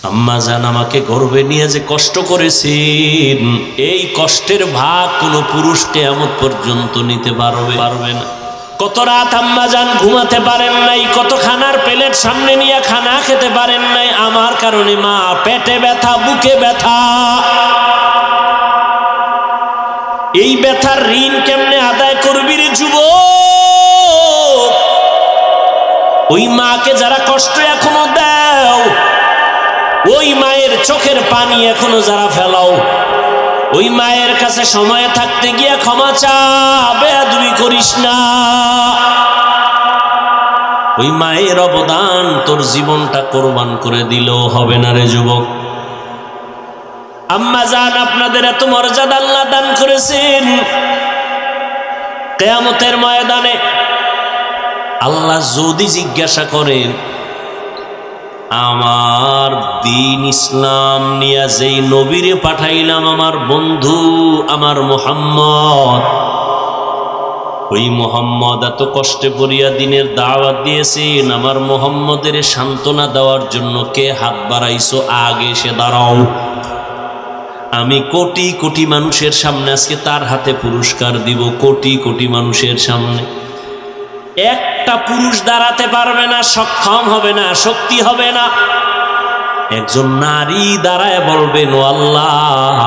আম্মা জান আমাকে গর্ভে নিয়ে যে কষ্ট করেছেন, এই কষ্টের ভাগ কোনো পুরুষ কিয়ামত পর্যন্ত নিতে পারবে না। কত রাত আম্মা জান ঘুমাতে পারেন নাই, কত খানার প্লেট সামনে নিয়ে খানা খেতে পারেন নাই আমার কারণে। মা পেটে ব্যথা, বুকে ব্যথা, এই ব্যথার ঋণ কেমনে আদায় করবি রে যুবক? ওই মাকে যারা কষ্ট এখনো দাও, ওই মায়ের চোখের পানি এখনো যারা ফেলাও, ওই মায়ের কাছে সময়ে থাকতে গিয়ে ক্ষমা চা, বেয়াদবি করিস না। ওই মায়ের অবদান তোর জীবনটা কোরবান করে দিলেও হবে না রে যুবক। আম্মা জান আপনাদের এত মর্যাদা আল্লাহ দান করেছেন, কিয়ামতের ময়দানে আল্লাহ যদি জিজ্ঞাসা করেন, আমার দ্বীন ইসলাম নিয়ে যেই নবীরে পাঠাইলাম আমার বন্ধু আমার মুহাম্মদ, ওই মুহাম্মদ এত কষ্টে পড়িয়া দিনের দাওয়াত দিয়েছেন, আমার মুহাম্মদের সান্ত্বনা দেওয়ার জন্য কে হাত বাড়াইছো? আগে এসে দাঁড়াও। আমি কোটি কোটি মানুষের সামনে আজকে তার হাতে পুরস্কার দিব, কোটি কোটি মানুষের সামনে। একটা পুরুষ দাঁড়াতে পারবে না, সক্ষম হবে না, শক্তি হবে না। একজন নারী দাঁড়ায় বলবেন, ও আল্লাহ,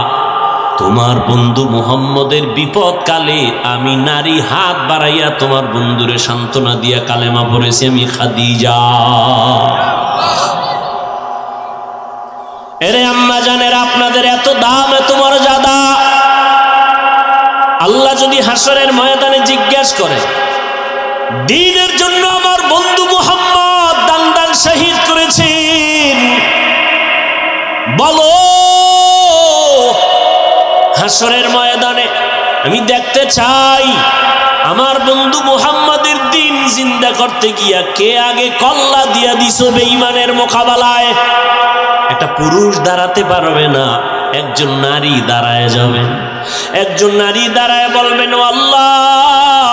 তোমার বন্ধু মুহাম্মদের বিপদ কালে আমি নারী হাত বাড়াইয়া তোমার বন্ধুরে সান্ত্বনা দিয়া কালেমা পড়েছি, আমি খাদিজা। এরে আম্মা জানেরা, আপনাদের এত দাম, এত মর্যাদা। আল্লাহ যদি হাসরের ময়দানে জিজ্ঞাসা করে, দ্বীনের জন্য আমার বন্ধু মুহাম্মদ দান দান শহীদ করেছেন, বলো হাসরের ময়দানে আমি দেখতে চাই আমার বন্ধু মুহাম্মদের দ্বীন জিন্দা করতে গিয়া কে আগে কল্লা দিয়া দিছো বেঈমানের মোকাবেলায়। একটা পুরুষ দাঁড়াতে পারবে না, একজন নারী দাঁড়ায় যাবেন। একজন নারী দাঁড়ায় বলবেন, ও আল্লাহ,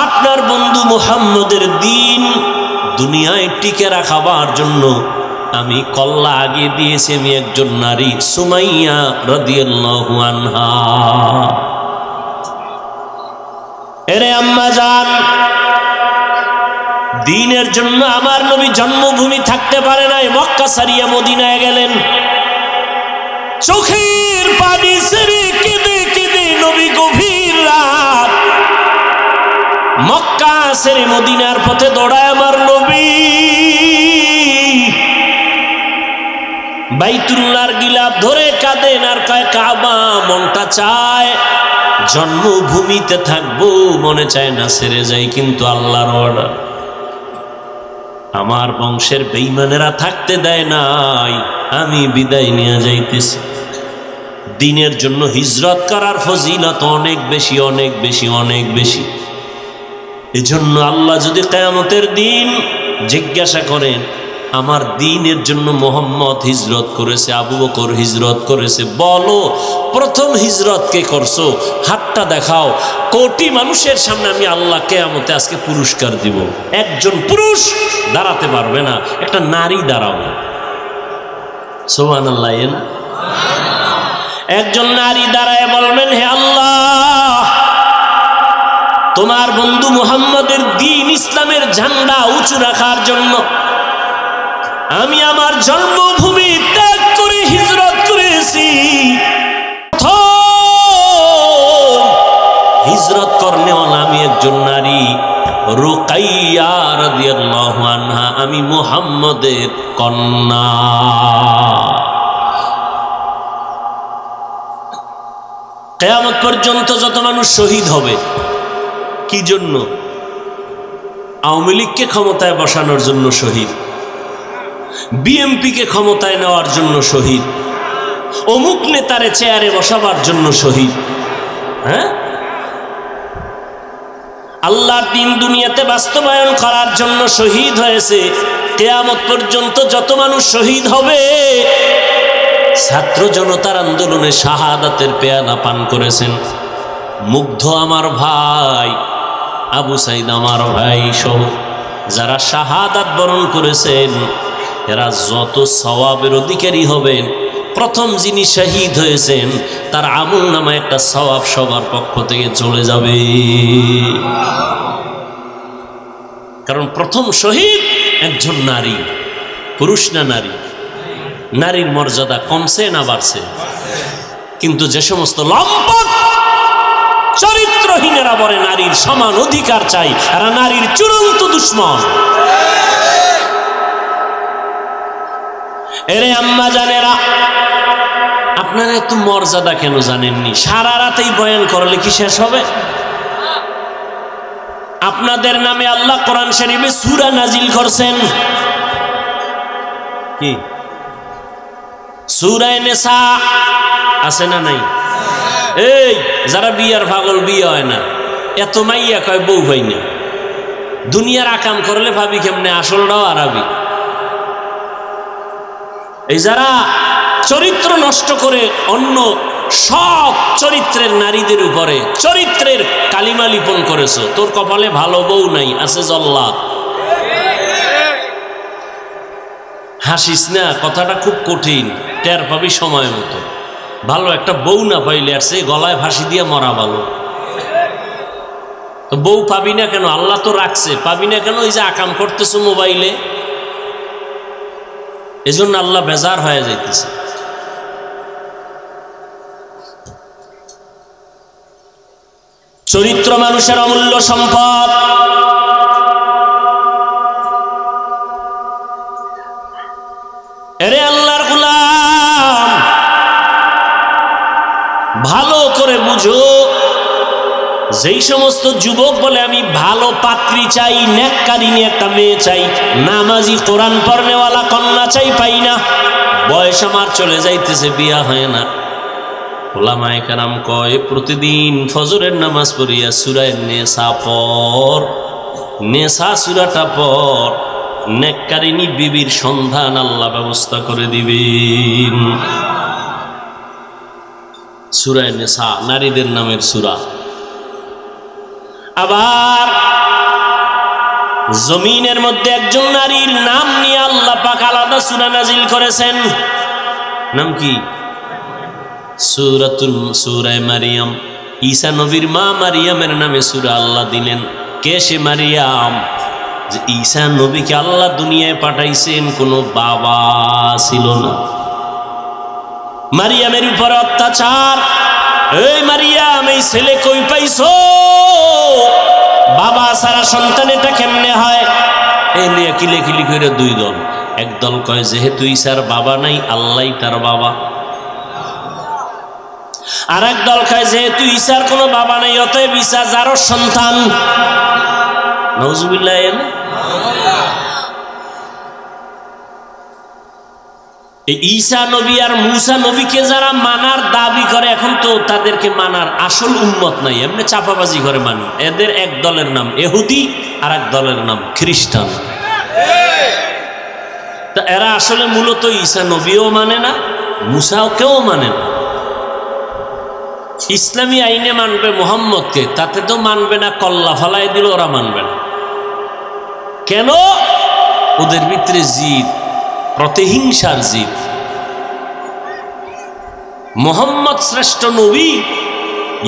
আপনার বন্ধু মুহাম্মদের দ্বীন দুনিয়ায় টিকে রাখাবার জন্য আমি কল্লা আগে দিয়েছি, আমি একজন নারী, সুমাইয়া রাদিয়াল্লাহু আনহা। এরে আম্মা জান, দ্বীনের জন্য আমার নবী জন্মভূমি থাকতে পারে নাই, মক্কা ছাড়িয়া মদিনায় গেলেন। চোখের পানি ছেড়ে কেঁদে কেঁদে নবী গভীর রাত মক্কা ছেড়ে মদিনার পথে দৌড়ায় আমার নবী। বাইতুল্লাহর গিলাফ ধরে কাঁদেন আর কয়, কাবা মনটা চায় জন্মভূমিতে থাকবো, মনে চায় না ছেড়ে যাই, কিন্তু আল্লাহর অর্ডার, আমার বংশের বেঈমানেরা থাকতে দেয় নাই, আমি বিদায় নিয়ে যাইতেছি। দ্বীনের জন্য হিজরত করার ফজিলত অনেক বেশি, অনেক বেশি, অনেক বেশি। এজন্য আল্লাহ যদি কিয়ামতের দিন জিজ্ঞাসা করেন, আমার দ্বীনের জন্য মুহাম্মদ হিজরত করেছে, আবু বকর হিজরত করেছে, বলো প্রথম হিজরত কে করছো? হাতটা দেখাও। কোটি মানুষের সামনে আমি আল্লাহ কিয়ামতে আজকে পুরস্কার দিব। একজন পুরুষ দাঁড়াতে পারবে না, একটা নারী দাঁড়াবে। সুবহানাল্লাহ। একজন নারী দাঁড়ায় বলবেন, হে আল্লাহ, তোমার বন্ধু মুহাম্মদের দ্বীন ইসলামের ঝান্ডা উঁচু রাখার জন্য আমি আমার জন্মভূমি ত্যাগ করে হিজরত করেছি। হিজরত করনেওয়ালা আমি একজন নারী, রুকাইয়া রাদিয়াল্লাহু আনহা, আমি মুহাম্মদের কন্যা। কিয়ামত পর্যন্ত যত মানুষ শহীদ হবে, কি জন্য? আওয়ামী লীগকে ক্ষমতায় বসানোর জন্য শহীদ, বিএনপিকে ক্ষমতায় নেওয়ার জন্য শহীদ, অমুক নেতারে চেয়ারে বসাবার জন্য শহীদ। হ্যাঁ, আল্লাহর দ্বীন দুনিয়াতে বাস্তবায়ন করার জন্য শহীদ হয়েছে। কিয়ামত পর্যন্ত যত মানুষ শহীদ হবে, ছাত্র জনতার আন্দোলনে শাহাদাতের পেয়ালা পান করেছেন। মুগ্ধ আমার ভাই, আবু সাইদ আমার ভাই সহ যারা শাহাদাত বরণ করেছেন, এরা যত সওয়াবের অধিকারী হবেন, প্রথম যিনি শহীদ হয়েছেন তার আমল নামায় একটা সওয়াব সবার পক্ষ থেকে চলে যাবে। কারণ প্রথম শহীদ একজন নারী, পুরুষ না নারী? নারীর মর্যাদা কমছে না বাড়ছে? কিন্তু যে সমস্ত লম্পট চরিত্রহীনেরা বলে নারীর সমান অধিকার চাই, এরা নারীর চূড়ান্ত দুশ্মন। এরে আম্মা জানেরা, আপনারা এত মর্যাদা কেন জানেননি? সারা রাতেই বয়ান করলে কি শেষ হবে? আপনাদের নামে আল্লাহ কোরআন শরীফে সূরা নাজিল করছেন, কি সূরা নিসা আছে না নাই? এই যারা বিয়ার পাগল, বিয়ে হয় না, এত মাইয়া কয় বউ হয় না, দুনিয়ার আকাম করলে ভাবি কেমনে আসলটাও আরবি। এই যারা চরিত্র নষ্ট করে অন্য সব চরিত্রের নারীদের উপরে চরিত্রের কালিমা লিপন করেছো, তোর কপালে ভালো বউ নাই, আছে জল্লাদ। হাসিস না, কথাটা খুব কঠিন, টের পাবি সময় মতো। ভালো একটা বউ না পাইলে আর সে গলায় ফাঁসি দিয়ে মরা ভালো। তো বউ পাবি না কেন? আল্লাহ তো রাখছে, পাবি না কেন? ওই যে আকাম করতেছো মোবাইলে, এজন্য আল্লাহ বেজার হয়ে যাইতেছে। চরিত্র মানুষের অমূল্য সম্পদ। এরে আল্লাহর গোলাম, ভালো করে বুঝো, যেই সমস্ত যুবক বলে আমি ভালো পাত্রী চাই, নেককারিনী একটা মেয়ে চাই, নামাজি কোরআন পড়নেওয়ালা কন্যা চাই, পাই না, বয়স আমার চলে যাইতেছে, বিয়া হয় না। ওলামায়ে কেরাম কয় প্রতিদিন ফজরের নামাজ পড়িয়া সূরা নিসা পড়, নিসা সূরাটা পড়, নেককারিনী বিবির সন্ধান আল্লাহ ব্যবস্থা করে দিবেন। সূরা নিসা নারীদের নামের সূরা। আবার জমিনের মধ্যে একজন নারীর নাম নিয়ে আল্লাহ পাক আলাদা সূরা নাজিল করেছেন। নাম কি? সূরা মারিয়াম। ঈসা নবীর মা মারিয়ামের নামে সূরা আল্লাহ দিলেন। কে সে মারিয়াম? যে ঈসা নবীকে আল্লাহ দুনিয়ায় পাঠাইছেন, কোনো বাবা ছিল না। মারিয়ামের উপর অত্যাচার, এই মারিয়াম এই ছেলে কই পাইছো? বাবা সারা সন্তান এটা কেমনে হয়? এই নিয়ে কিলেকিলি করে দুই দল। একদল কয় যেহেতু ঈসার বাবা নাই, আল্লাহই তার বাবা। আর এক দল কয় যেহেতু ঈসার কোনো বাবা নাই, অতএব ঈসা যারও সন্তান। নাউজুবিল্লাহ। ঈসা নবী আর মুসা নবীকে যারা মানার দাবি করে, এখন তো তাদেরকে মানার আসল উম্মত নাই, এমনি চাপাবাজি করে মানে। এদের এক দলের নাম ইহুদি, আর এক দলের নাম খ্রিস্টান। তা এরা আসলে মূলত ঈসা নবীও মানে না, মুসাকেও মানে না। ইসলামী আইনে মানবে মুহাম্মদকে, তাতে তো মানবে না, কল্লা ফালাই দিল ওরা মানবে না। কেন? ওদের ভিতরে জিদ, প্রতিহিংসার জিদ। মুহাম্মদ শ্রেষ্ঠ নবী,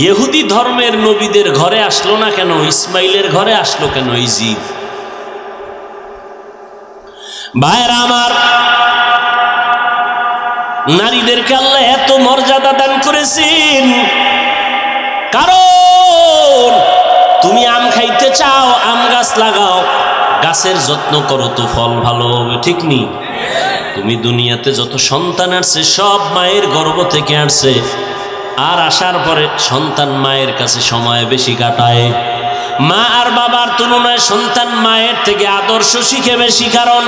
ইহুদি ধর্মের নবীদের ঘরে আসলো না কেন? ইসমাইলের ঘরে আসলো কেন? এই জিদ। ভাইরা আমার, নারীদেরকে আল্লাহ এত মর্যাদা দান করেছেন, কারণ তুমি আম খাইতে চাও, আম গাছ লাগাও, গাছের যত্ন করো তো ফল ভালো হবে, ঠিক নেই? তুমি দুনিয়াতে যত সন্তান আসছে সব মায়ের গর্ভ থেকে আসছে, আর আসার পরে সন্তান মায়ের কাছে সময় বেশি কাটায়। মা আর বাবার তুলনায় সন্তান মায়ের থেকে আদর্শ শিখে বেশি, কারণ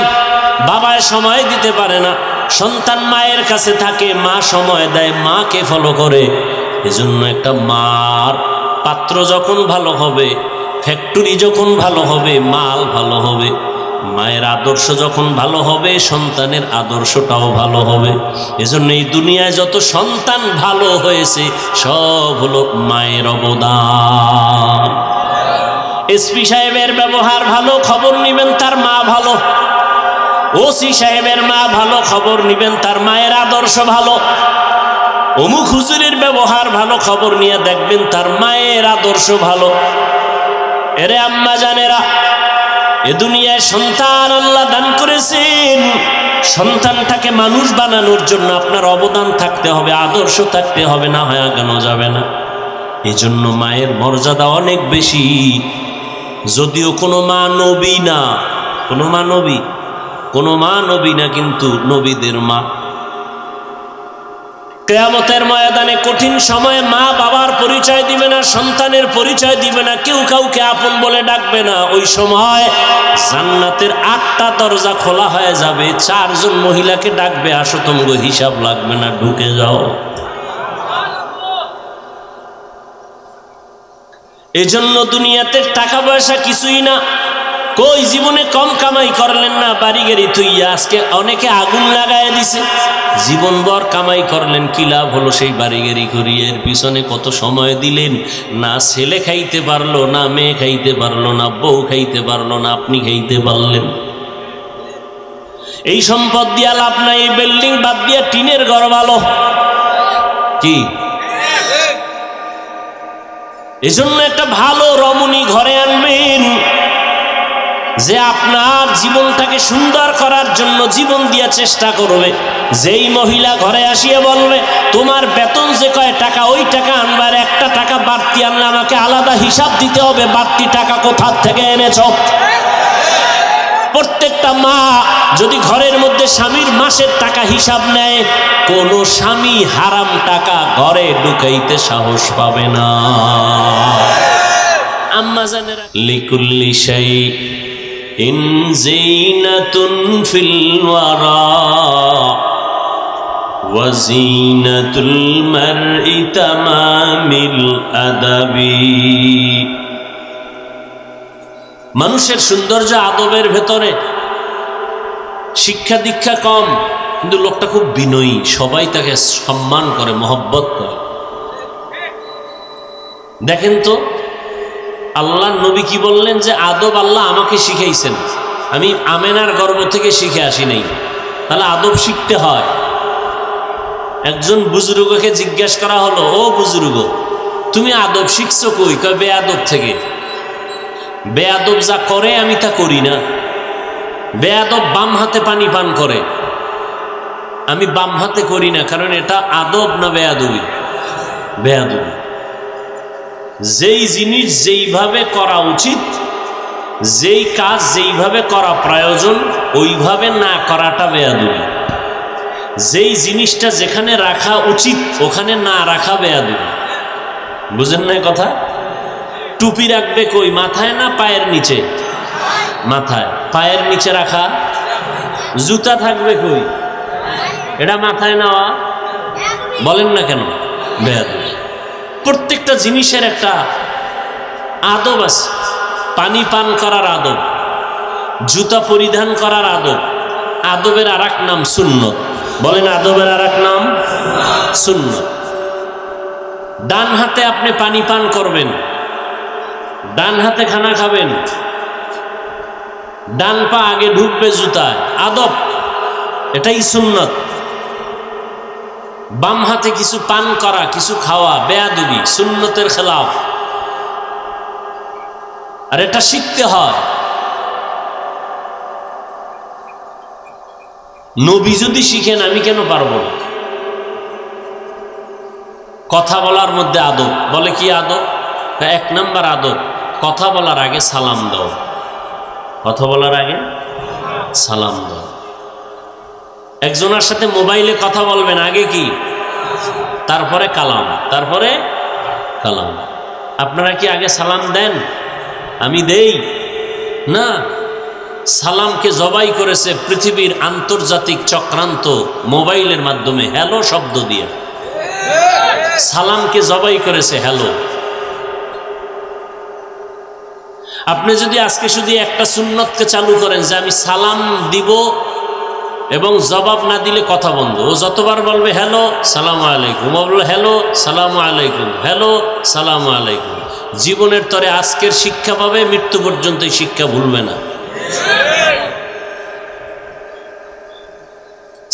বাবায় সময় দিতে পারে না, সন্তান মায়ের কাছে থাকে, মা সময় দেয়, মাকে ফলো করে। এজন্য একটা মার পাত্র যখন ভালো হবে, ফ্যাক্টরি যখন ভালো হবে, মাল ভালো হবে। মায়ের আদর্শ যখন ভালো হবে, সন্তানের আদর্শটাও ভালো হবে। এজন্য এই দুনিয়ায় যত সন্তান ভালো হয়েছে সব হলো মায়ের অবদান। এসপি সাহেবের ব্যবহার ভালো, খবর নেবেন তার মা ভালো। ওসি সাহেবের মা ভালো, খবর নিবেন তার মায়ের আদর্শ ভালো। অমুক হুজুরের ব্যবহার ভালো, খবর নিয়ে দেখবেন তার মায়ের আদর্শ ভালো। এরে আম্মা জানেরা, এ দুনিয়ায় সন্তান আল্লাহ দান করেছেন, সন্তানটাকে মানুষ বানানোর জন্য আপনার অবদান থাকতে হবে, আদর্শ থাকতে হবে, না হয় আগানো যাবে না। এজন্য মায়ের মর্যাদা অনেক বেশি। যদিও কোনো মা নবী না, কোনো মা নবী না, কিন্তু নবীদের মা। কিয়ামতের ময়দানে কঠিন সময়ে মা বাবার পরিচয় দিবে না, সন্তানের পরিচয় দিবে না, কেউ কাউকে আপন বলে ডাকবে না। ওই সময় জান্নাতের 8টা দরজা খোলা হয়ে যাবে, 4 জন মহিলাকে ডাকবে, আসো তোমগো হিসাব লাগবে না, ঢুকে যাও। এজন্য দুনিয়াতে টাকা পয়সা কিছুই না। কই জীবনে কম কামাই করলেন না, বাড়ি গাড়ি থুইয়া আজকে অনেকে আগুন লাগায় দিছে। জীবনভর কামাই করলেন, কি লাভ হলো সেই বাড়ি গাড়ি করিয়ে? এর পিছনে কত সময় দিলেন, না ছেলে খাইতে পারলো, না মেয়ে খাইতে পারলো, না বউ খাইতে পারলো, না আপনি খাইতে পারলেন। এই সম্পদ দিয়া লাভ নাই। এই বিল্ডিং বাদ দিয়া টিনের ঘর ভালো। কি এজন্য একটা ভালো রমণী ঘরে আনবেন, যে আপনার জীবনটাকে সুন্দর করার জন্য জীবন দিয়ে চেষ্টা করবে। যেই মহিলা ঘরে আসিয়ে বলবে তোমার বেতন যে কয় টাকা, ওই টাকা আনবার 1টা টাকা বাড়তি আনলে আমাকে আলাদা হিসাব দিতে হবে, বাড়তি টাকা কোথা থেকে এনেছ। প্রত্যেকটা মা যদি ঘরের মধ্যে স্বামীর মাসের টাকা হিসাব নেয়, কোন স্বামী হারাম টাকা ঘরে ঢুকাইতে সাহস পাবে না। আম্মা জানেরা, লিকুল্লি শাইইন যিনাতুন ফিল ওয়ারা ওয়া যিনাতুল মারই তামামিল আদাবি। মানুষের সৌন্দর্য আদবের ভেতরে। শিক্ষা দীক্ষা কম, কিন্তু লোকটা খুব বিনয়ী, সবাই তাকে সম্মান করে, মহব্বত করে। দেখেন তো আল্লাহ নবী কি বললেন, যে আদব আল্লাহ আমাকে শিখাইছেন, আমি আমেনার গর্ভ থেকে শিখে আসি নাই। তাহলে আদব শিখতে হয়। একজন বুজুর্গকে জিজ্ঞেস করা হলো, ও বুজুর্গ তুমি আদব শিখছো কই? কয় বেয়াদব থেকে। বেয়াদব যা করে আমি তা করি না। বেয়াদব বাম হাতে পানি পান করে, আমি বাম হাতে করি না, কারণ এটা আদব না বেয়াদবি? বেয়াদবি। যেই জিনিস যেইভাবে করা উচিত, যেই কাজ যেইভাবে করা প্রয়োজন, ওইভাবে না করাটা বেয়াদবি। যেই জিনিসটা যেখানে রাখা উচিত ওখানে না রাখা বেয়াদবি। বুঝেন না কথা? টুপি রাখবে কই, মাথায় না পায়ের নিচে? মাথায়। পায়ের নিচে রাখা। জুতা থাকবে কই? এটা মাথায় নেওয়া। বলেন না কেন? বেয়াদবি। প্রত্যেকটা জিনিসের একটা আদব আছে। পানি পান করার আদব, জুতা পরিধান করার আদব। আদবের আর এক নাম সুন্নত। বলেন আদবের আর এক নাম সুন্নত। ডান হাতে আপনি পানি পান করবেন, ডান হাতে খানা খাবেন, ডান পা আগে ঢুকবে জুতায়, আদব, এটাই সুন্নত। বাম হাতে কিছু পান করা, কিছু খাওয়া বেয়াদবি, সুন্নতের খেলাফ। আর এটা শিখতে হয়। নবী যদি শিখেন, আমি কেন পারবো না? কথা বলার মধ্যে আদব। বলে কি আদব? 1 নাম্বার আদব, কথা বলার আগে সালাম দাও। কথা বলার আগে সালাম দাও। একজনের সাথে মোবাইলে কথা বলবেন, আগে কি? তারপরে কালাম, তারপরে কালাম। আপনারা কি আগে সালাম দেন? আমি দেই না। সালামকে জবাই করেছে পৃথিবীর আন্তর্জাতিক চক্রান্ত মোবাইলের মাধ্যমে, হ্যালো শব্দ দিয়ে সালামকে জবাই করেছে, হ্যালো। আপনি যদি আজকে শুধু একটা সুন্নতকে চালু করেন, যে আমি সালাম দিব এবং জবাব না দিলে কথা বন্ধ, ও যতবার বলবে হ্যালো সালাম আলাইকুম, ও বলবে হ্যালো সালাম আলাইকুম, হ্যালো সালাম আলাইকুম, জীবনের তরে আজকের শিক্ষা পাবে, মৃত্যু পর্যন্ত এই শিক্ষা ভুলবে না।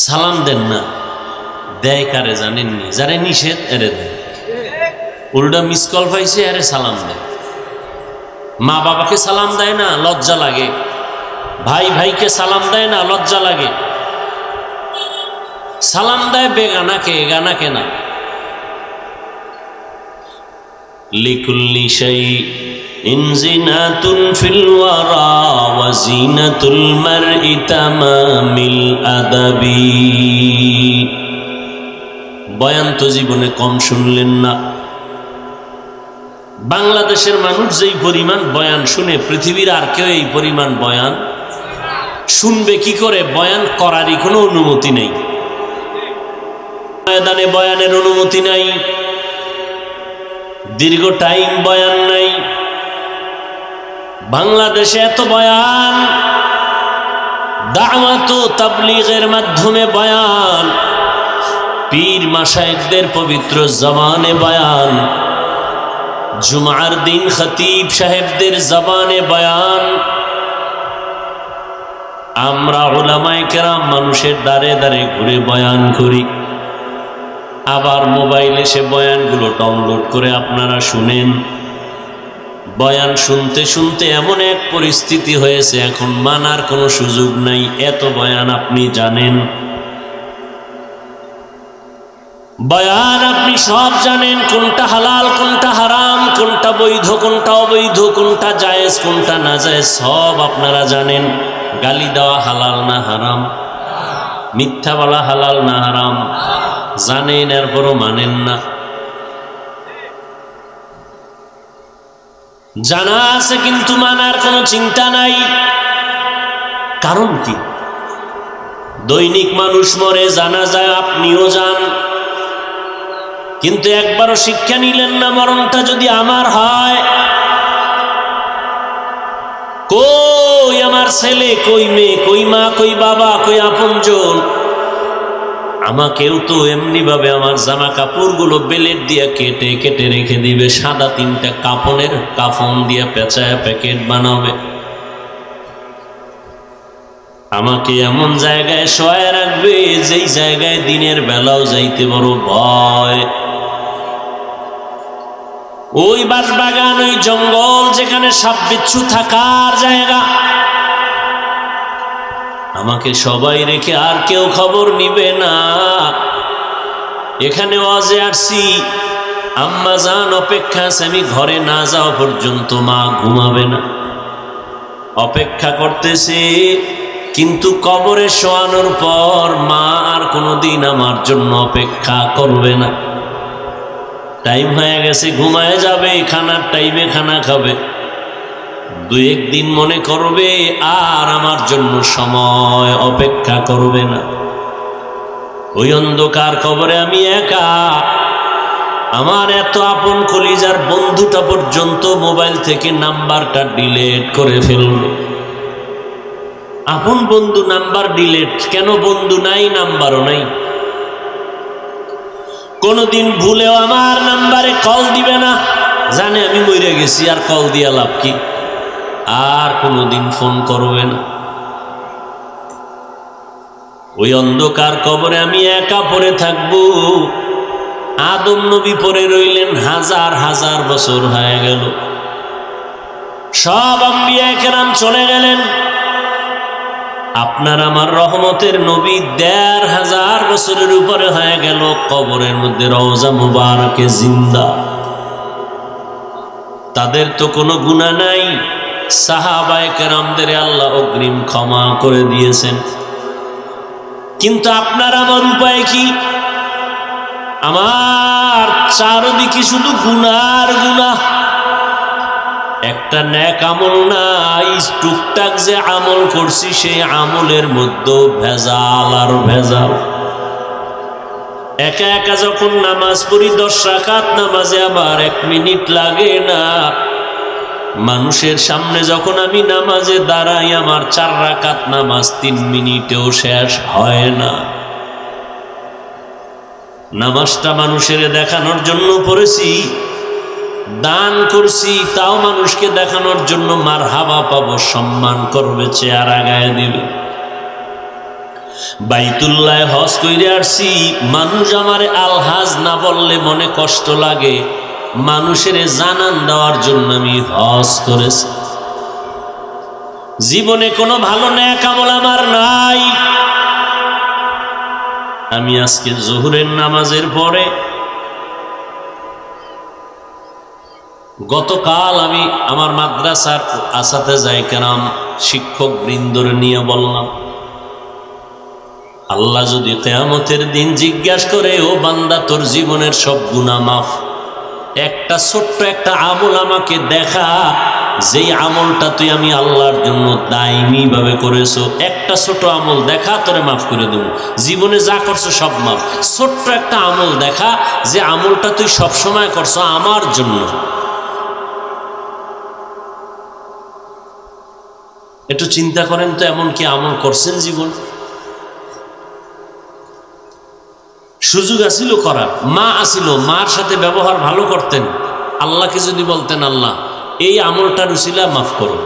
সালাম দেন না, দেয় কারে জানেননি? যারে নিষেধ এরে দেয়। উল্টা মিস কল পাইছে আরে সালাম দেয়। মা বাবাকে সালাম দেয় না, লজ্জা লাগে। ভাই ভাইকে সালাম দেয় না, লজ্জা লাগে। সালাম দেয় বেগানাকে, গানাকে না। লিকুল্লি শাইইন জিনাতুন ফিল ওয়ারা ওয়া জিনাতুল মারই তামামিল আদাবি। বয়ান তো জীবনে কম শুনলেন না। বাংলাদেশের মানুষ যেই পরিমাণ বয়ান শুনে, পৃথিবীর আর কেউ এই পরিমাণ বয়ান শুনবে কি করে? বয়ান করারই কোনো অনুমতি নেই, ময়দানে বয়ানের অনুমতি নাই, দীর্ঘ টাইম বয়ান নাই। বাংলাদেশে এত বয়ান, দাওয়াত ও তাবলীগের মাধ্যমে বয়ান, পীর মাশায়েখদের পবিত্র জবানে বয়ান, জুমার দিন খতিব সাহেবদের জবানে বয়ান। আমরা উলামায়ে কেরাম মানুষের দ্বারে দ্বারে ঘুরে বয়ান করি, আবার মোবাইলে সে বয়ানগুলো ডাউনলোড করে আপনারা শুনেন। বয়ান শুনতে শুনতে এমন এক পরিস্থিতি হয়েছে, এখন মানার কোনো সুযোগ নাই, এত বয়ান আপনি জানেন। বয়ান আপনি সব জানেন, কোনটা হালাল কোনটা হারাম, কোনটা বৈধ কোনটা অবৈধ, কোনটা জায়েজ কোনটা না জায়েজ, সব আপনারা জানেন। গালি দেওয়া হালাল না হারাম? মিথ্যা বলা হালাল না হারাম? জানেন, এরপরও মানেন না। জানা আছে কিন্তু মানার কোনো চিন্তা নাই। কারণ কি? দৈনিক মানুষ মরে, জানা যায়, আপনিও যান, কিন্তু একবারও শিক্ষা নিলেন না মরণটা যদি আমার হয়। কই আমার ছেলে, কই মেয়ে, কই মা, কই বাবা, কই আপনজন? আমাকেও তো এমনি ভাবে আমার জামা কাপড়গুলো বেলেট দিয়ে কেটে কেটে রেখে দিবে, সাদা 3টা কাফনের কাফন দিয়ে পেঁচায় প্যাকেট বানাবে। আমাকে এমন জায়গায় শোয়ায় রাখবে যেই জায়গায় দিনের বেলাও যাইতে বড় ভয়। ওই বাঁশবাগান, ওই জঙ্গল যেখানে সাপ বিচ্ছু থাকার জায়গা, আমাকে সবাই রেখে আর কেউ খবর নিবে না। এখানে ওয়াজে আসছি, আম্মা জান অপেক্ষা আছে, আমি ঘরে না যাওয়া পর্যন্ত মা ঘুমাবে না, অপেক্ষা করতেছে। কিন্তু কবরে শোয়ানোর পর মা আর কোনোদিন আমার জন্য অপেক্ষা করবে না। টাইম হয়ে গেছে, ঘুমায় যাবে, খানার টাইমে খানা খাবে, 2-1 দিন মনে করবে আর আমার জন্য সময় অপেক্ষা করবে না। ওই অন্ধকার কবরে আমি একা, আমার এত আপন কলিজার বন্ধুটা পর্যন্ত মোবাইল থেকে নাম্বারটা ডিলিট করে ফেলবে। আপন বন্ধু নাম্বার ডিলিট কেন? বন্ধু নাই, নাম্বারও নাই। কোনদিন ভুলেও আমার নাম্বারে কল দিবে না, জানে আমি মরে গেছি, আর কল দিয়া লাভ কি? আর কোনদিন ফোন করবে না। ওই অন্ধকার কবরে আমি একা পড়ে থাকবো। আদম নবী পড়ে রইলেন, 1000 বছর হয়ে গেল। সব আম্বিয়া কেরাম চলে গেলেন। আপনার আমার রহমতের নবী 1500 বছরের উপরে হয়ে গেল কবরের মধ্যে রওজা মুবারকে জিন্দা। তাদের তো কোনো গুনাহ নাই, সাহাবায়ে কেরামদের আল্লাহ অগ্রিম ক্ষমা করে দিয়েছেন। কিন্তু আপনার আমার উপায় কি? আমার চারদিকে শুধু গুনার গুনাহ, একটা নেক আমল নাই। টুকটাক যে আমল করছি সেই আমলের মধ্যে ভেজাল আর ভেজাল। একা একা যখন নামাজ পড়ি, 10 রাকাত নামাজে আবার 1 মিনিট লাগে না। মানুষের সামনে যখন আমি নামাজে দাঁড়াই, আমার 4 রাকাত নামাজ 3 মিনিটেও শেষ হয় না। নামাজটা মানুষের দেখানোর জন্য পড়েছি, দান করছি, তাও মানুষকে দেখানোর জন্য মারহাবা পাবো, সম্মান করবে, চেহারা গায়ে দিবে। বাইতুল্লাহ হজ কইরে আসছি, মানুষ আমারে আলহাজ না বললে মনে কষ্ট লাগে, মানুষের জানান দেওয়ার জন্য আমি হজ করেছি। জীবনে কোনো ভালো নেক আমল আমার নাই। আমি আজকে জোহরের নামাজের পরে গতকাল আমি আমার মাদ্রাসার আসাতেজায়ে কেরাম শিক্ষক বৃন্দরে নিয়ে বললাম, আল্লাহ যদি কিয়ামতের দিন জিজ্ঞাসা করে, ও বান্দা তোর জীবনের সব গুনাহ মাফ, একটা ছোট্ট একটা আমল আমাকে দেখা, যেই আমলটা তুই আমি আল্লাহর জন্য দায়মি ভাবে করেছো, একটা ছোট আমল দেখা, তোরে মাফ করে দেব। জীবনে যা করছো সব মাফ, ছোট্ট একটা আমল দেখা, যে আমলটা তুই সব সময় করছো আমার জন্য। একটু চিন্তা করেন তো, এমন কি আমল করছেন জীবন? সুযোগ আসিল করার, মা আসিল, মার সাথে ব্যবহার ভালো করতেন, আল্লাহকে যদি বলতেন আল্লাহ এই আমলটার উসিলা মাফ করো,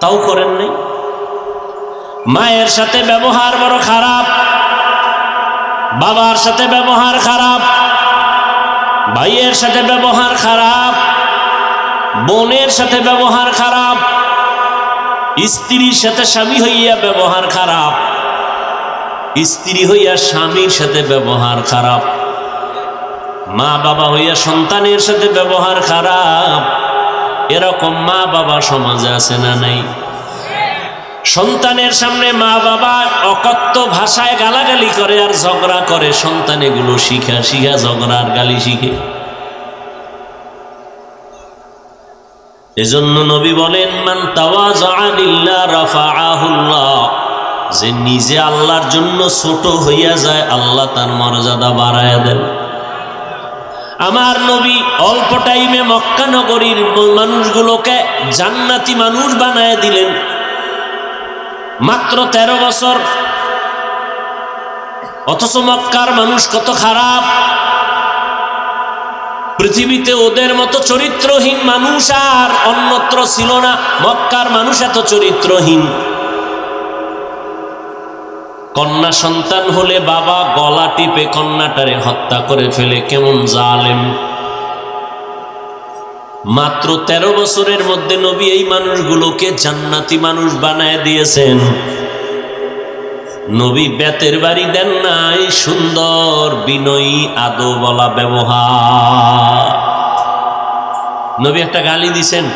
তাও করেন নাই। মায়ের সাথে ব্যবহার বড় খারাপ, বাবার সাথে ব্যবহার খারাপ, ভাইয়ের সাথে ব্যবহার খারাপ, বোনের সাথে ব্যবহার খারাপ, স্ত্রীর সাথে স্বামী হইয়া ব্যবহার খারাপ, স্ত্রী হইয়া স্বামীর সাথে ব্যবহার খারাপ, মা বাবা হইয়া সন্তানের সাথে ব্যবহার খারাপ। এরকম মা বাবা সমাজে আছে না নাই? সন্তানের সামনে মা বাবা অকথ্য ভাষায় গালাগালি করে আর ঝগড়া করে, সন্তান এগুলো শিখা শিখা ঝগড়া আর গালি শিখে। এজন্য নবী বলেন, মান তাওয়াযা লিল্লাহ রাফাআহুল্লাহ, যে নিজে আল্লাহর জন্য ছোট হইয়া যায়, আল্লাহ তার মর্যাদা বাড়ায়া দেন। আমার নবী অল্প টাইমে মক্কা নগরীর মানুষগুলোকে জান্নাতি মানুষ বানায় দিলেন, মাত্র 13 বছর। অথচ মক্কার মানুষ কত খারাপ, পৃথিবীতে ওদের মতো চরিত্রহীন মানুষ আর অন্যত্র ছিল না। মক্কার মানুষ এত চরিত্রহীন। কন্যা সন্তান হলে বাবা গলা টিপে কন্যাটারে হত্যা করে ফেলে, কেমন জালেম। মাত্র 13 বছরের মধ্যে নবী এই মানুষগুলোকে জান্নাতি মানুষ বানায় দিয়েছেন। নবী বেতের বাড়ি দেন নাই, সুন্দর বিনয়ী আদবওয়ালা ব্যবহার। নবী একটা গালি দিছেন,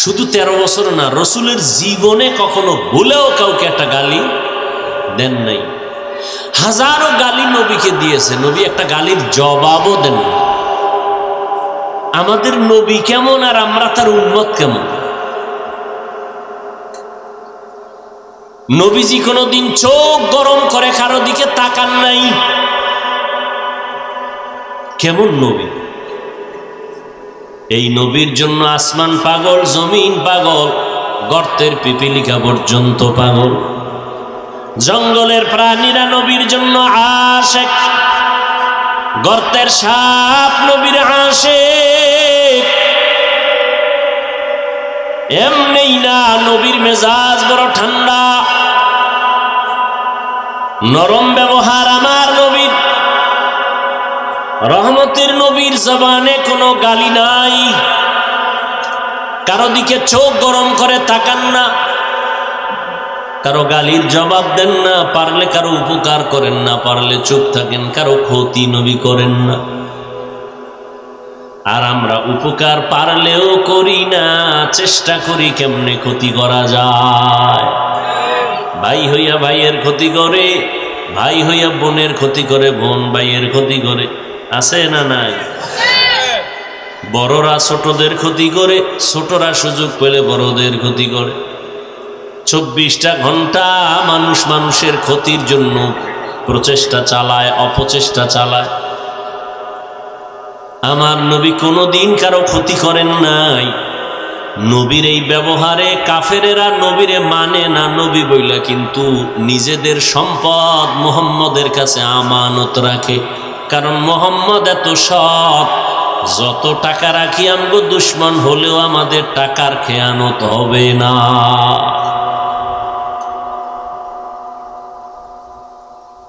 শুধু 13 বছর না, রসুলের জীবনে কখনো ভুলেও কাউকে একটা গালি দেন নাই। হাজারো গালি নবীকে দিয়েছে, নবী একটা গালির জবাবও দেন না। আমাদের নবী কেমন আর আমরা তার উম্মত কেমন? নবীজি কোনোদিন চোখ গরম করে কারো দিকে তাকান নাই। কেমন নবী! এই নবীর জন্য আসমান পাগল, জমিন পাগল, গর্তের পিপিলিকা পর্যন্ত পাগল, জঙ্গলের প্রাণীরা নবীর জন্য আশিক, গর্তের সাপ নবীর আশিক। এমনি না, নবীর মেজাজ বড় ঠান্ডা, নরম ব্যবহার আমার নবীর। রহমতের নবীর জবানে কোনো গালি নাই, কারো দিকে চোখ গরম করে তাকান না, কারো গালির জবাব দেন না, পারলে কারো উপকার করেন না, পারলে চুপ থাকেন, কারো ক্ষতি নবী করেন না। আর আমরা উপকার পারলেও করি না, চেষ্টা করি কেমনে ক্ষতি করা যায়। ভাই হইয়া ভাইয়ের ক্ষতি করে, ভাই হইয়া বোনের ক্ষতি করে, বোন ভাইয়ের ক্ষতি করে, আছে না নাই? বড়রা ছোটদের ক্ষতি করে, ছোটরা সুযোগ পেলে বড়দের ক্ষতি করে। 24টা ঘন্টা মানুষ মানুষের ক্ষতির জন্য প্রচেষ্টা চালায়, অপচেষ্টা চালায়। আমার নবী কোনোদিন কারো ক্ষতি করেন নাই। নবীর এই ব্যবহারে কাফেরেরা নবীরে মানে না নবী বইলা, কিন্তু নিজেদের সম্পদ মুহাম্মদের কাছে আমানত রাখে। কারণ মুহাম্মদ এত সৎ, যত টাকা রাখি আমগো দুশ্মন হলেও আমাদের টাকার খেয়ানত হবে না।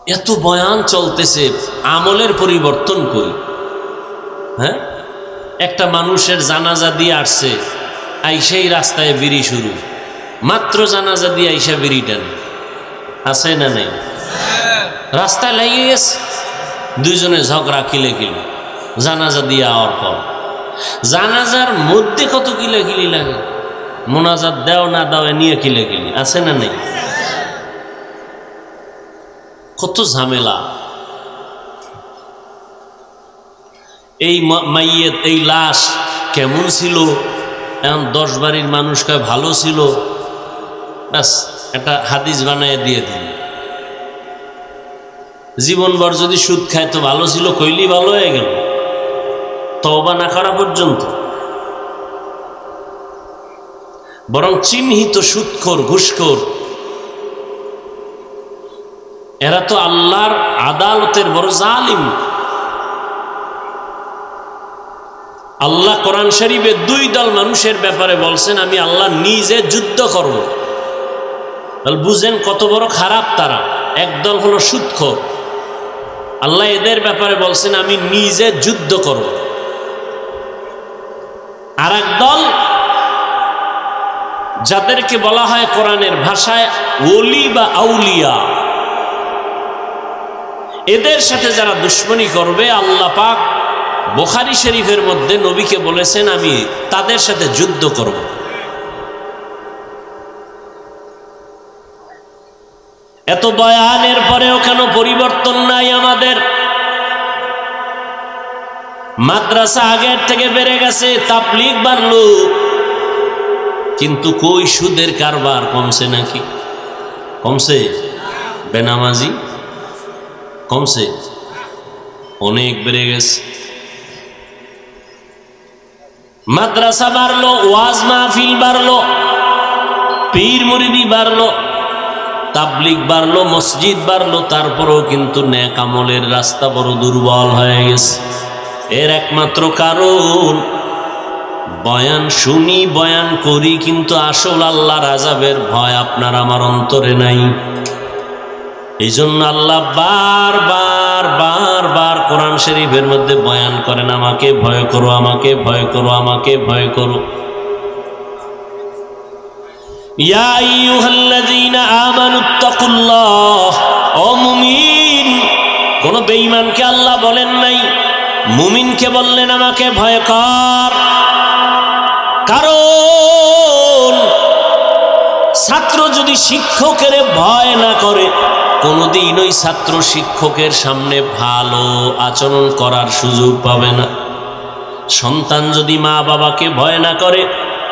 এত বয়ান চলতেছে, আমলের পরিবর্তন কই? হ্যাঁ, একটা মানুষের জানাজা দিয়ে আসছে, আইসাই রাস্তায় বিড়ি শুরু, মাত্র জানাজা দিয়ে আইসা বিড়ি টান, আছে না নেই? রাস্তায় লেগে গেছে, দুইজনে ঝগড়া কিলে জানাজা দিয়ে আওয়ার পর। জানাজার মধ্যে কত কিলাকিলি লাগে, মোনাজাত দেও না দাও নিয়ে কিলাকিলি, আছে না নেই? কত ঝামেলা। এই মাইয়েত, এই লাশ কেমন ছিল? এখন 10 বাড়ির মানুষ কয় ভালো ছিল, ব্যাস একটা হাদিস বানায় দিয়ে দিল। জীবনভর যদি সুদ খায় তো ভালো ছিল কইলি ভালো হয়ে গেল, তওবা না করা পর্যন্ত। বরং চিহ্নিত সুদখোর, ঘুষখোর, এরা তো আল্লাহর আদালতের বড় জালিম। আল্লাহ কোরআন শরীফে 2 দল মানুষের ব্যাপারে বলছেন, আমি আল্লাহ নিজে যুদ্ধ করব। বুঝেন কত বড় খারাপ তারা। একদল হলো সুদখোর, আল্লাহ এদের ব্যাপারে বলছেন আমি নিজে যুদ্ধ করব। আর এক দল যাদেরকে বলা হয় কোরআনের ভাষায় ওলি বা আউলিয়া, এদের সাথে যারা দুশ্মনী করবে আল্লাহ পাক বুখারী শরীফের মধ্যে নবীকে বলেছেন আমি তাদের সাথে যুদ্ধ করব। এত বয়ানের পরেও কেন পরিবর্তন নাই আমাদের? মাদ্রাসা আগের থেকে বেড়ে গেছে, তাবলীগ বাড়লো, কিন্তু কই সুদের কারবার কমছে নাকি? কমছে? বেনামাজি কমছে? অনেক বেড়ে গেছে। মাদ্রাসা বাড়লো, ওয়াজ মাহফিল বাড়লো, পীর মুরিদি বাড়লো, তাবলীগ বাড়লো, মসজিদ বাড়লো, তারপরেও কিন্তু নেক আমলের রাস্তা বড় দুর্বল হয়ে গেছে। এর একমাত্র কারণ বয়ান শুনি, বয়ান করি, কিন্তু আসল আল্লাহর আযাবের ভয় আপনার আমার অন্তরে নাই। এই জন্য আল্লাহ বারবার বারবার কোরআন শরীফের মধ্যে বয়ান করেন, আমাকে ভয় করো, আমাকে ভয় করো, আমাকে ভয় করো। ইয়া আইয়ুহাল্লাযীনা আমানুত্তাকুল্লাহ, ও মুমিন। কোন বেঈমানকে আল্লাহ বলেন নাই, মুমিনকে বললেন আমাকে ভয় কর। কারণ ছাত্র যদি শিক্ষকের ভয় না করে, কোনোদিন ওই ছাত্র শিক্ষকের সামনে ভালো আচরণ করার সুযোগ পাবে না। সন্তান যদি মা বাবাকে ভয় না করে,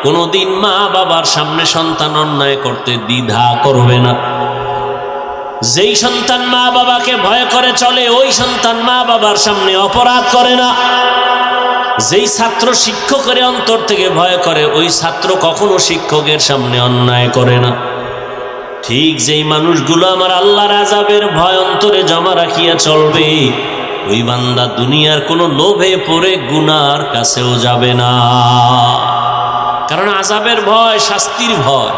কোনোদিন মা বাবার সামনে সন্তান অন্যায় করতে দ্বিধা করবে না। যেই সন্তান মা বাবাকে ভয় করে চলে, ওই সন্তান মা বাবার সামনে অপরাধ করে না। যেই ছাত্র শিক্ষকের অন্তর থেকে ভয় করে, ওই ছাত্র কখনো শিক্ষকের সামনে অন্যায় করে না। ঠিক যেই মানুষগুলো আমার আল্লাহর আযাবের ভয় অন্তরে জমা রাখিয়া চলবে, ওই বান্দা দুনিয়ার কোনো লোভে পড়ে গুনার কাছেও যাবে না। কারণ আযাবের ভয়, শাস্তির ভয়।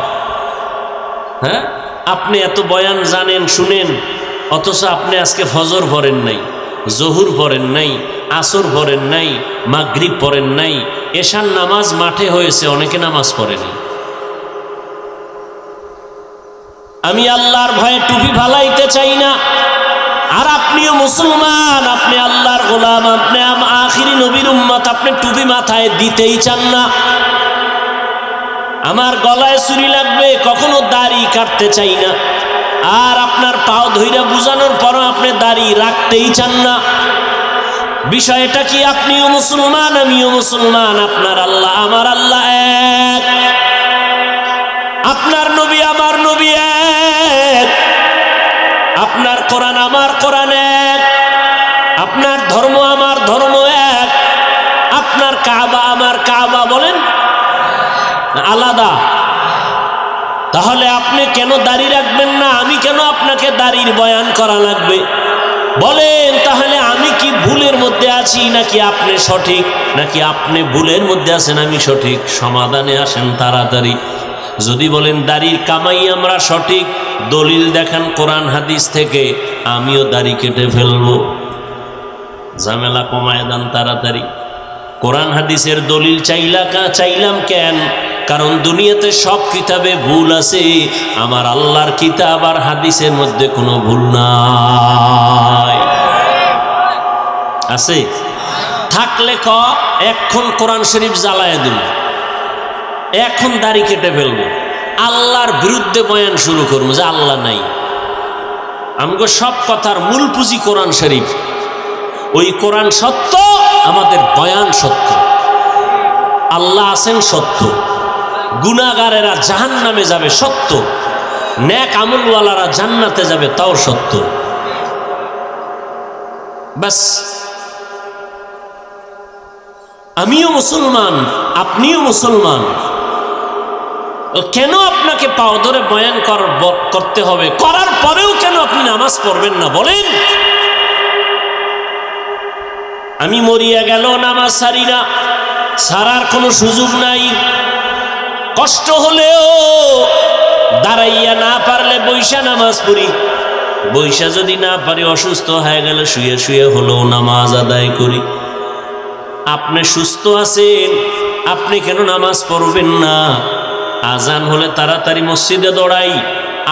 হ্যাঁ, আপনি এত বয়ান জানেন, শুনেন, অথচ আপনি আজকে ফজর পড়েন নাই, জোহর পড়েন নাই, আসর পড়েন নাই, মাগরিব পড়েন নাই, এশার নামাজ মাঠে হয়েছে, অনেকে নামাজ পড়েনি। আমি আল্লাহর ভয়ে টুপি ফালাইতে চাই না। আর আপনিও মুসলমান, আপনি আল্লাহর গোলাম, আপনি আখিরি নবীর উম্মত, আপনি টুপি মাথায় দিতেই চান না। আমার গলায় চুরি লাগবে, কখনো দাড়ি কাটতে চাই না। আর আপনার পাও ধইরা বুঝানোর পরও আপনি দাড়ি রাখতেই চান না। বিষয়টা কি? আপনিও মুসলমান, আমিও মুসলমান, আপনার আল্লাহ আমার আল্লাহ এক, আপনার নবী আমার নবী এক, আপনার কোরআন আমার কোরআন এক, আপনার ধর্ম আমার ধর্ম এক, আপনার কাবা আমার কাবা বলেন আলাদা। তাহলে আপনি কেন দাড়ি রাখবেন না? আমি কেন আপনাকে দাড়ির বয়ান করা লাগবে? বলেন তাহলে আমি কি ভুলের মধ্যে আছি, নাকি আপনি সঠিক, নাকি আপনি ভুলের মধ্যে আছেন আমি সঠিক? সমাধানে আসেন তাড়াতাড়ি। যদি বলেন দাড়ির কামাই আমরা সঠিক, দলিল দেখান কোরআন হাদিস থেকে। আমিও দাড়ি কেটে ফেলবো। ঝামেলা কমায় দেন তাড়াতাড়ি। কোরআন হাদিসের দলিল চাইলাম কেন? কারণ দুনিয়াতে সব কিতাবে ভুল আছে, আমার আল্লাহর কিতাব আর হাদিসের মধ্যে কোনো ভুল নাই। আছে? থাকলে এখন কোরআন শরীফ জ্বালায় দিল, এখন দাড়ি কেটে ফেলবো, আল্লাহর বিরুদ্ধে বয়ান শুরু করবো যে আল্লাহ নাই। আমগো সব কথার মূল পুঁজি কোরআন শরীফ। ওই কোরআন সত্য, আমাদের বয়ান সত্য। আল্লাহ আছেন সত্য, গুনাহগারেরা জাহান্নামে যাবে সত্য, নেক আমলওয়ালারা জান্নাতে যাবে তাও সত্য। বাস, আমিও মুসলমান, আপনিও মুসলমান। কেন আপনাকে পাও ধরে বয়ান করতে হবে? করার পরেও কেন আপনি নামাজ পড়বেন না বলেন? আমি মরিয়া গেল নামাজ সারি না, সারার কোনো সুযোগ নাই। কষ্ট হলেও দাঁড়াইয়া না পারলে বৈশা নামাজ পড়ি, বৈশা যদি না পারি অসুস্থ হয়ে গেলে শুয়ে শুয়ে হলেও নামাজ আদায় করি। আপনি সুস্থ আছেন, আপনি কেন নামাজ পড়বেন না? আজান হলে তাড়াতাড়ি মসজিদে দৌড়াই,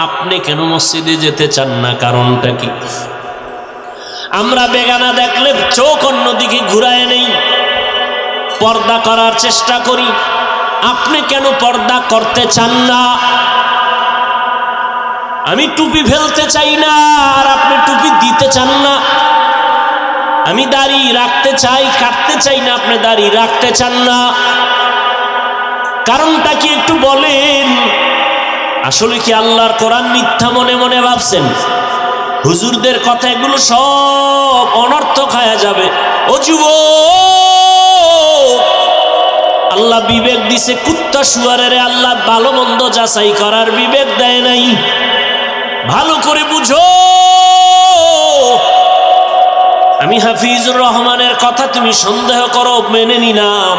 আপনি কেন মসজিদে যেতে চান না? কারণটা কি? আমরা বেগানা দেখলে চোখ অন্যদিকে ঘুরায় নেই, পর্দা করার চেষ্টা করি। আপনি কেন পর্দা করতে চান না? আমি টুপি ফেলতে চাই না আর আপনি টুপি দিতে চান না। আমি দাড়ি রাখতে চাই, কাটতে চাই না, আপনি দাড়ি রাখতে চান না। কারণটা কি একটু বলেন? আসলে কি আল্লাহর কোরআন মিথ্যা মনে মনে ভাবছেন? হুজুরদের কথা এগুলো সব অনর্থক হয়ে যাবে। ও যুবক, আল্লাহ বিবেক দিছে, কুত্তা শুয়ারের আল্লাহ ভালো মন্দ যাচাই করার বিবেক দেয় নাই। ভালো করে বুঝো। আমি হাফিজুর রহমানের কথা তুমি সন্দেহ করো, মেনে নিলাম,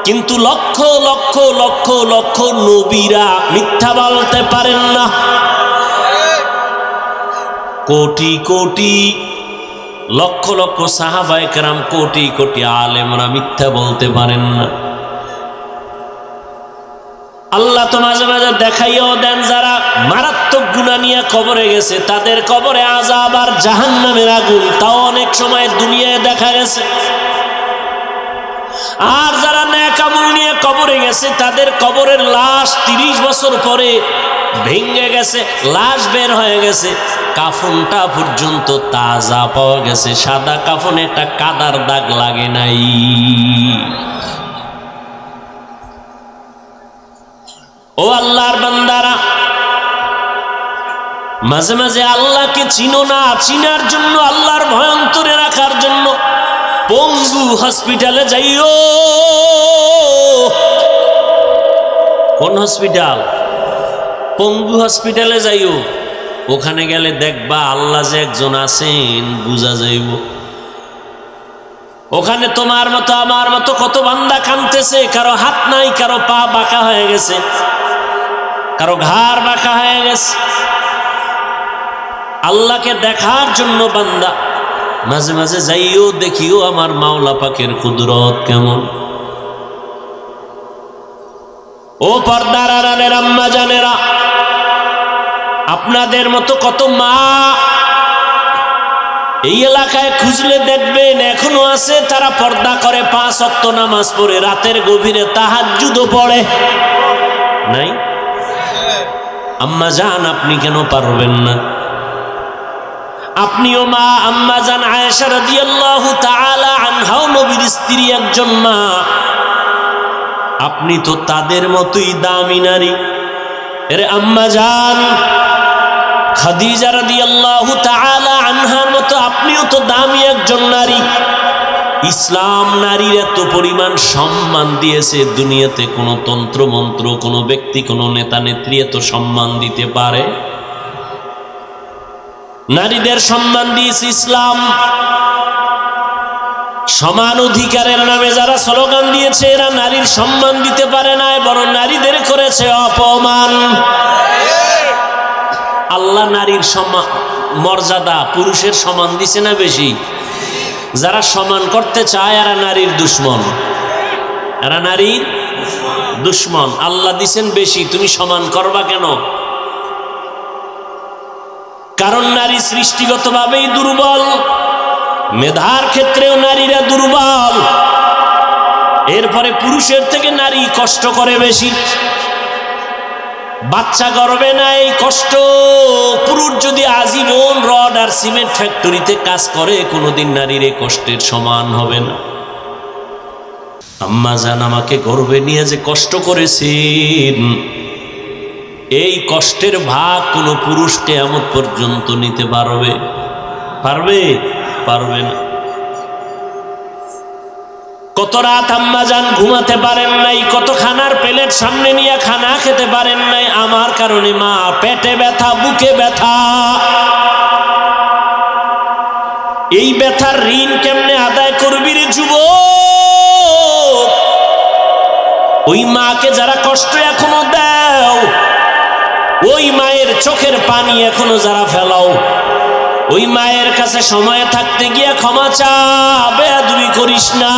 কিন্তু লক্ষ লক্ষ লক্ষ লক্ষ নবীরা মিথ্যা বলতে পারেন না। কোটি কোটি লক্ষ লক্ষ সাহাবায়ে কেরাম, কোটি কোটি আলেমরা মিথ্যা বলতে পারেন না। আল্লাহ তো মাঝে মাঝে দেখাইও দেন, যারা মারাত্মক গুনাহ নিয়ে কবরে গেছে তাদের কবরে আযাব আর জাহান্নামের আগুন, তাও অনেক সময় দুনিয়ায় দেখা গেছে। আর যারা নেক আমল নিয়ে কবরে গেছে তাদের কবরের লাশ 30 বছর পরে ভেঙে গেছে, লাশ বের হয়ে গেছে, কাফনটা পর্যন্ত তাজা পাওয়া গেছে, সাদা কাফনে একটা কাদার দাগ লাগে নাই। ও আল্লাহর বান্দারা, মাঝে মাঝে আল্লাহকে চিনো না, চিনার জন্য, আল্লাহর ভয় অন্তরে রাখার জন্য পঙ্গু হসপিটালে যাইও। কোন হসপিটাল? পঙ্গু হসপিটালে যাইও। ওখানে গেলে দেখবা আল্লাহ যে একজন আছেন বুঝা যাইব। ওখানে তোমার মতো আমার মতো কত বান্দা কাঁদতেছে, কারো হাত নাই, কারো পা বাঁকা হয়ে গেছে, কারো ঘাড় বাঁকা হয়ে গেছে। আল্লাহকে দেখার জন্য বান্দা মাঝে মাঝে যাইও, দেখিও আমার মাওলা পাকের কুদরত কেমন। ও পর্দার আড়ালের আম্মা জানেরা, আপনাদের মতো কত মা এই এলাকায় খুঁজলে দেখবেন এখনো আছে, তারা পর্দা করে, 5 ওয়াক্ত নামাজ পড়ে, রাতের গভীরে তাহাজ্জুদও পড়ে। নাই? আম্মা জান, আপনি কেন পারবেন না? আপনিও মা, আম্মা জান আয়েশা রাদিয়াল্লাহু তাআলা আনহাও নবীর স্ত্রী একজন মা। আপনি তো তাদের মতোই দামি নারী। এরে আম্মা জান খাদিজা রাদিয়াল্লাহু তাআলা আনহার মতো আপনিও তো দামি একজন নারী। ইসলাম নারীর এত পরিমাণ সম্মান দিয়েছে, দুনিয়াতে কোনো তন্ত্র মন্ত্র, কোনো ব্যক্তি, কোনো নেতা নেত্রী এত সম্মান দিতে পারে? নারীদের সম্মান দিয়েছে ইসলাম। সমান অধিকারের নামে যারা স্লোগান দিয়েছে, এরা নারীর সম্মান দিতে পারে না, বরং নারীদের করেছে অপমান। আল্লাহ নারীর মর্যাদা পুরুষের সমান দিছে না বেশি? যারা সমান করতে চায় এরা নারীর দুশ্মন, এরা নারীর দুশ্মন। আল্লাহ দিছেন বেশি, তুমি সমান করবা কেন? কারণ নারী সৃষ্টিগতভাবেই দুর্বল, মেধার ক্ষেত্রেও নারীরা দুর্বল। এরপরে পুরুষের থেকে নারী কষ্ট করে বেশি, বাচ্চা গর্ভে নাই কষ্ট। পুরুষ যদি আজীবন রড আর সিমেন্ট ফ্যাক্টরিতে কাজ করে কোনোদিন নারীর এই কষ্টের সমান হবে না। আম্মা জান আমাকে গর্ভে নিয়ে যে কষ্ট করেছেন, এই কষ্টের ভাগ কোনো পুরুষ কিয়ামত পর্যন্ত নিতে পারবে? পারবে? পারবে না। কত রাত আম্মা জান ঘুমাতে পারেন নাই, কত খানার প্লেট সামনে নিয়ে খানা খেতে পারেন নাই আমার কারণে। মা পেটে ব্যথা, বুকে ব্যথা, এই ব্যথার ঋণ কেমনে আদায় করবি রে যুবক? ওই মাকে যারা কষ্ট এখনো দাও, ওই মায়ের চোখের পানি এখনো যারা ফেলাও, ওই মায়ের কাছে সময় থাকতে গিয়ে ক্ষমা চা, বেয়াদবি করিস না।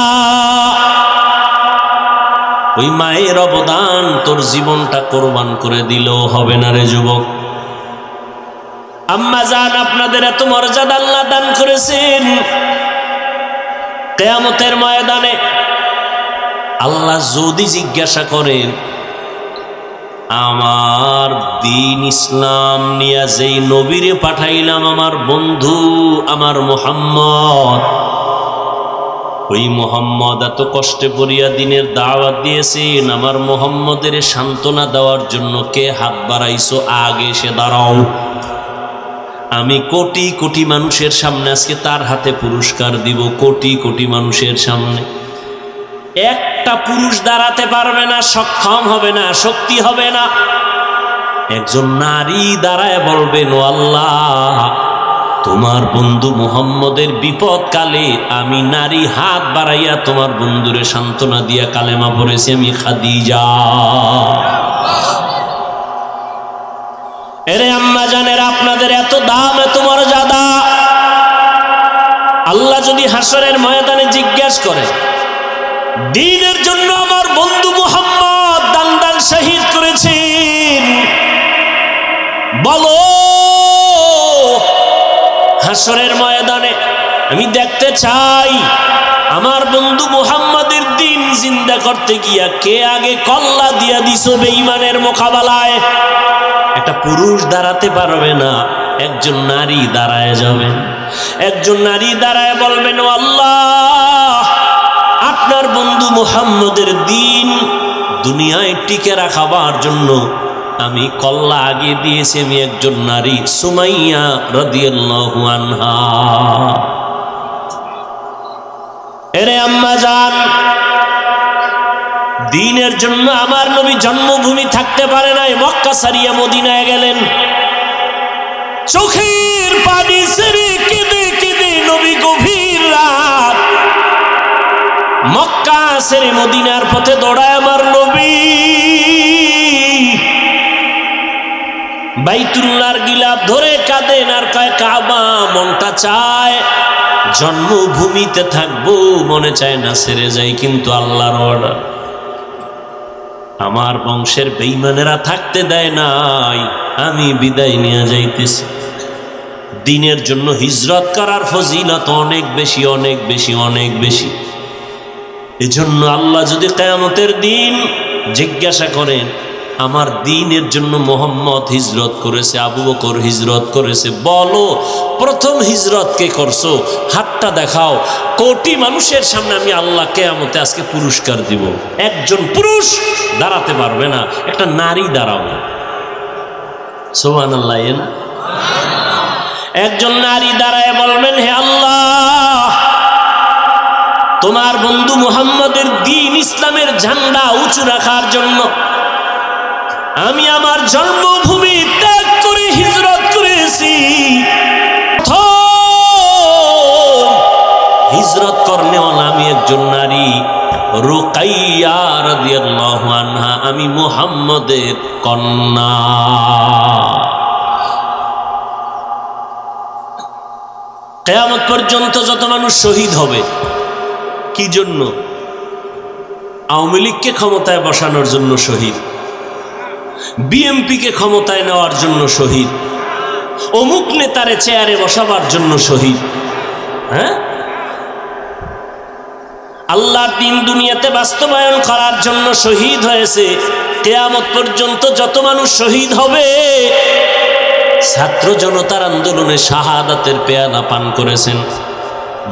ওই মায়ের অবদান তোর জীবনটা কোরবান করে দিলেও হবে না রে যুবক। আম্মা জান আপনাদের এত মর্যাদা আল্লাহ দান করেছেন, কিয়ামতের ময়দানে আল্লাহ যদি জিজ্ঞাসা করেন আমার দ্বীন ইসলাম নিয়ে যেই নবীরে পাঠাইলাম আমার বন্ধু আমার মুহাম্মদ, ওই মুহাম্মদ এত কষ্টে পড়িয়া দিনের দাওয়াত দিয়েছেন, আমার মুহাম্মদের সান্ত্বনা দেওয়ার জন্য কে হাত বাড়াইছো? আগে এসে দাঁড়াও। আমি কোটি কোটি মানুষের সামনে আজকে তার হাতে পুরস্কার দিব, কোটি কোটি মানুষের সামনে। একটা পুরুষ দাঁড়াতে পারবে না, সক্ষম হবে না, শক্তি হবে না। একজন নারী দাঁড়ায় বলবেন ও আল্লাহ, তোমার বন্ধু মুহাম্মদের বিপদ কালে আমি নারী হাত বাড়াইয়া তোমার বন্ধুরে সান্ত্বনা দিয়া কালেমা পড়েছি, আমি খাদিজা। এরে আম্মা জানেরা আপনাদের এত দাম, এত মর্যাদা। আল্লাহ যদি হাসরের ময়দানে জিজ্ঞাসা করে দ্বীনের জন্য আমার বন্ধু মুহাম্মদ দান দান শহীদ করেছেন, বলো হাসরের ময়দানে আমি দেখতে চাই আমার বন্ধু মুহাম্মদের দ্বীন জিন্দা করতে গিয়া কে আগে কল্লা দিয়া দিছো বেঈমানের মোকাবেলায়। একটা পুরুষ দাঁড়াতে পারবে না, একজন নারী দাঁড়ায় যাবেন। একজন নারী দাঁড়ায় বলবেন ও আল্লাহ, আপনার বন্ধু মুহাম্মদের দ্বীন দুনিয়ায় টিকে রাখাবার জন্য আমি কল্লা আগে দিয়েছি, আমি একজন নারী সুমাইয়া রাদিয়াল্লাহু আনহা। এরে আম্মা জান, দ্বীনের জন্য আমার নবী জন্মভূমি থাকতে পারে নাই, মক্কা ছাড়িয়া মদিনায় গেলেন। চোখের পানি ছেড়ে কেঁদে কেঁদে নবী গভীর রাত মক্কা ছেড়ে মদিনার পথে দৌড়ায় আমার নবী। বাইতুল্লাহর গিলাফ ধরে কাঁদেন আর কয় কাবা মনটা চায় জন্মভূমিতে থাকবো, মনে চায় না ছেড়ে যাই, কিন্তু আল্লাহর অর্ডার। আমার বংশের বেঈমানেরা থাকতে দেয় নাই, আমি বিদায় নিয়ে যাইতেছি। দ্বীনের জন্য হিজরত করার ফজিলত অনেক বেশি, অনেক বেশি, অনেক বেশি। এজন্য আল্লাহ যদি কিয়ামতের দিন জিজ্ঞাসা করেন আমার দ্বীনের জন্য মুহাম্মদ হিজরত করেছে, আবু বকর হিজরত করেছে, বলো প্রথম হিজরত কে করছো? হাতটা দেখাও। কোটি মানুষের সামনে আমি আল্লাহ কিয়ামতে আজকে পুরস্কার দিব। একজন পুরুষ দাঁড়াতে পারবে না, একটা নারী দাঁড়াবে। সুবহানাল্লাহ। না একজন নারী দাঁড়ায় বলবেন হে আল্লাহ, তোমার বন্ধু মুহাম্মদের দ্বীন ইসলামের ঝান্ডা উঁচু রাখার জন্য আমি আমার জন্মভূমি ত্যাগ করে হিজরত করেছি। হিজরত করনেওয়ালা আমি একজন নারী রুকাইয়া রাদিয়াল্লাহু আনহা, আমি মুহাম্মদের কন্যা। কিয়ামত পর্যন্ত যত মানুষ শহীদ হবে, কি জন্য? আওয়ামী লীগকে ক্ষমতায় বসানোর জন্য শহীদ, বিএনপিকে ক্ষমতায় নেওয়ার জন্য শহীদ, অমুক নেতারে চেয়ারে বসাবার জন্য শহীদ। হ্যাঁ, আল্লাহর দ্বীন দুনিয়াতে বাস্তবায়ন করার জন্য শহীদ হয়েছে। কিয়ামত পর্যন্ত যত মানুষ শহীদ হবে, ছাত্র জনতার আন্দোলনে শাহাদাতের পেয়ালা পান করেছেন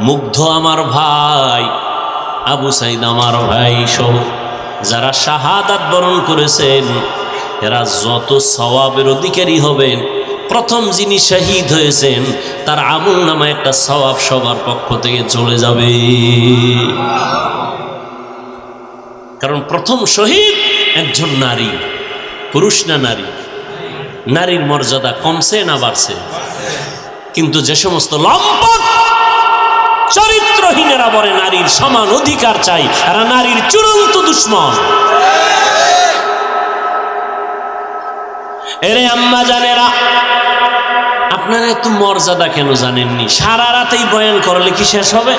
মুগ্ধ আমার ভাই, আবু সাইদ আমার ভাই সহ যারা শাহাদাত বরণ করেছেন, এরা যত সওয়াবের অধিকারী হবেন। প্রথম যিনি শহীদ হয়েছেন তার আমল নামে একটা সওয়াব সবার পক্ষ থেকে চলে যাবে, কারণ প্রথম শহীদ একজন নারী। পুরুষ না নারী? নারীর মর্যাদা কমছে না বাড়ছে? কিন্তু যে সমস্ত লম্পট চরিত্রহীনেরা বলে নারীর সমান অধিকার চাই, এরা নারীর চূড়ান্ত দুশ্মন। এরে আম্মা জানেরা, আপনারা এত মর্যাদা কেন জানেননি? সারা রাতেই বয়ান করলে কি শেষ হবে?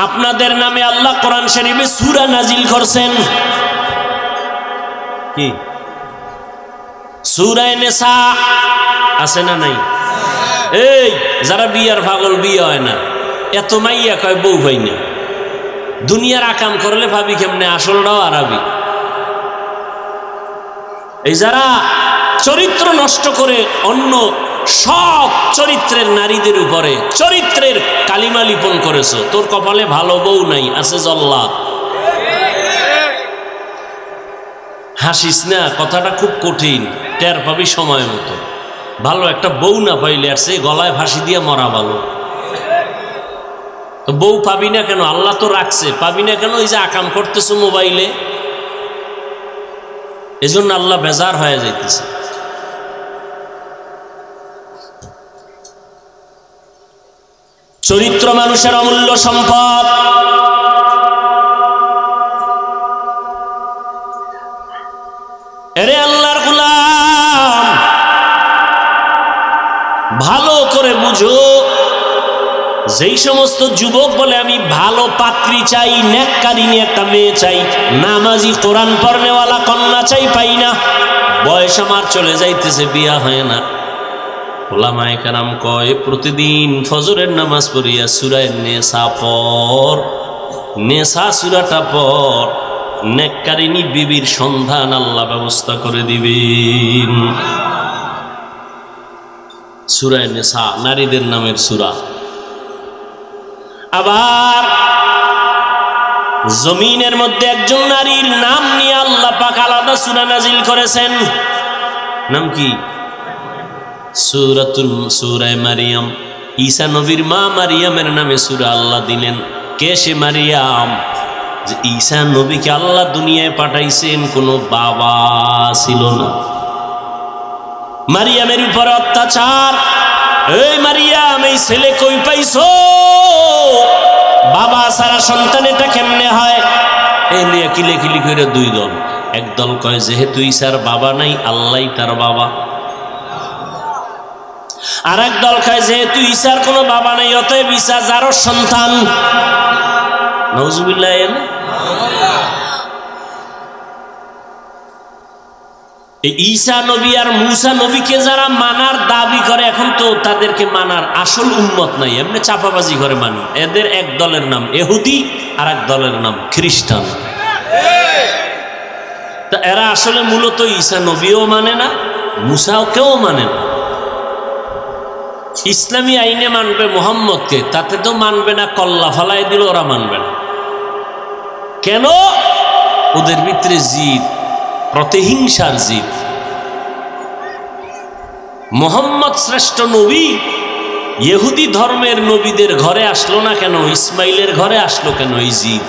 আপনাদের নামে আল্লাহ কোরআন শরীফে সূরা নাজিল করছেন, কি সূরা নিসা আছে না নাই? এই যারা বিয়ার পাগল, বিয়ে হয় না, এত মাইয়া কয় বউ হয় না, দুনিয়ার আকাম করলে ভাবি কেমনে আসলটাও আরবি। এই যারা চরিত্র নষ্ট করে অন্য সব চরিত্রের নারীদের উপরে চরিত্রের কালিমা লিপন করেছো, তোর কপালে ভালো বউ নাই, আছে জল্লাদ। হাসিস না, কথাটা খুব কঠিন, টের পাবি সময় মতো। ভালো একটা বউ না পাইলে আর সে গলায় ফাঁসি দিয়ে মরা ভালো। তো বউ পাবি না কেন? আল্লাহ তো রাখছে, পাবি না কেন? ওই যে আকাম করতেছো মোবাইলে, এজন্য আল্লাহ বেজার হয়ে যাইতেছে। চরিত্র মানুষের অমূল্য সম্পদ। এরে আল্লাহর গোলাম, ভালো করে বুঝো, যেই সমস্ত যুবক বলে আমি ভালো পাত্রী চাই, নেককারিনী একটা মেয়ে চাই, নামাজি কোরআন পড়নেওয়ালা কন্যা চাই, পাই না, বয়স আমার চলে যাইতেছে, বিয়া হয় না। ওলামায়ে কেরাম কয় প্রতিদিন ফজরের নামাজ পড়িয়া সূরা নিসা পড়, নিসা সূরাটা পড়, নেককারিনী বিবির সন্ধান আল্লাহ ব্যবস্থা করে দিবেন। সূরা নিসা নারীদের নামের সূরা। আবার জমিনের মধ্যে একজন নারীর নাম নিয়ে আল্লাহ পাক আলাদা সূরা নাজিল করেছেন। নাম কি? সূরা মারিয়াম। ঈসা নবীর মা মারিয়ামের নামে সূরা আল্লাহ দিলেন। কে সে মারিয়াম? যে ঈসা নবীকে আল্লাহ দুনিয়ায় পাঠাইছেন, কোনো বাবা ছিল না। মারিয়ামের উপর অত্যাচার। এই মারিয়াম, এই ছেলে কই পাইছো? বাবা সারা সন্তান এটা কেমনে হয়? এই নিয়ে কিলিকিলি করে দুই দল। এক দল কয় যেহেতু ঈসার বাবা নাই, আল্লাহই তার বাবা। আর এক দল কয় যেহেতু ঈসার কোনো বাবা নাই, অতএব ঈসা যারও সন্তান। নাউজুবিল্লাহ। ঈসা নবী আর মুসা নবীকে যারা মানার দাবি করে, এখন তো তাদেরকে মানার আসল উম্মত নাই, এমনি চাপাবাজি করে মানি। এদের এক দলের নাম ইহুদি, আর এক দলের নাম খ্রিস্টান। তা এরা আসলে মূলত ঈসা নবীও মানে না, মুসাও কেউ মানে না। ইসলামী আইনে মানবে মুহাম্মদকে, তাতে তো মানবে না। কল্লা ফালাই দিল, ওরা মানবে না। কেন? ওদের ভিতরে জিদ, প্রতিহিংসার জিদ। মুহাম্মদ শ্রেষ্ঠ নবী, ইহুদি ধর্মের নবীদের ঘরে আসলো না কেন? ইসমাইলের ঘরে আসলো কেন? এই জিদ।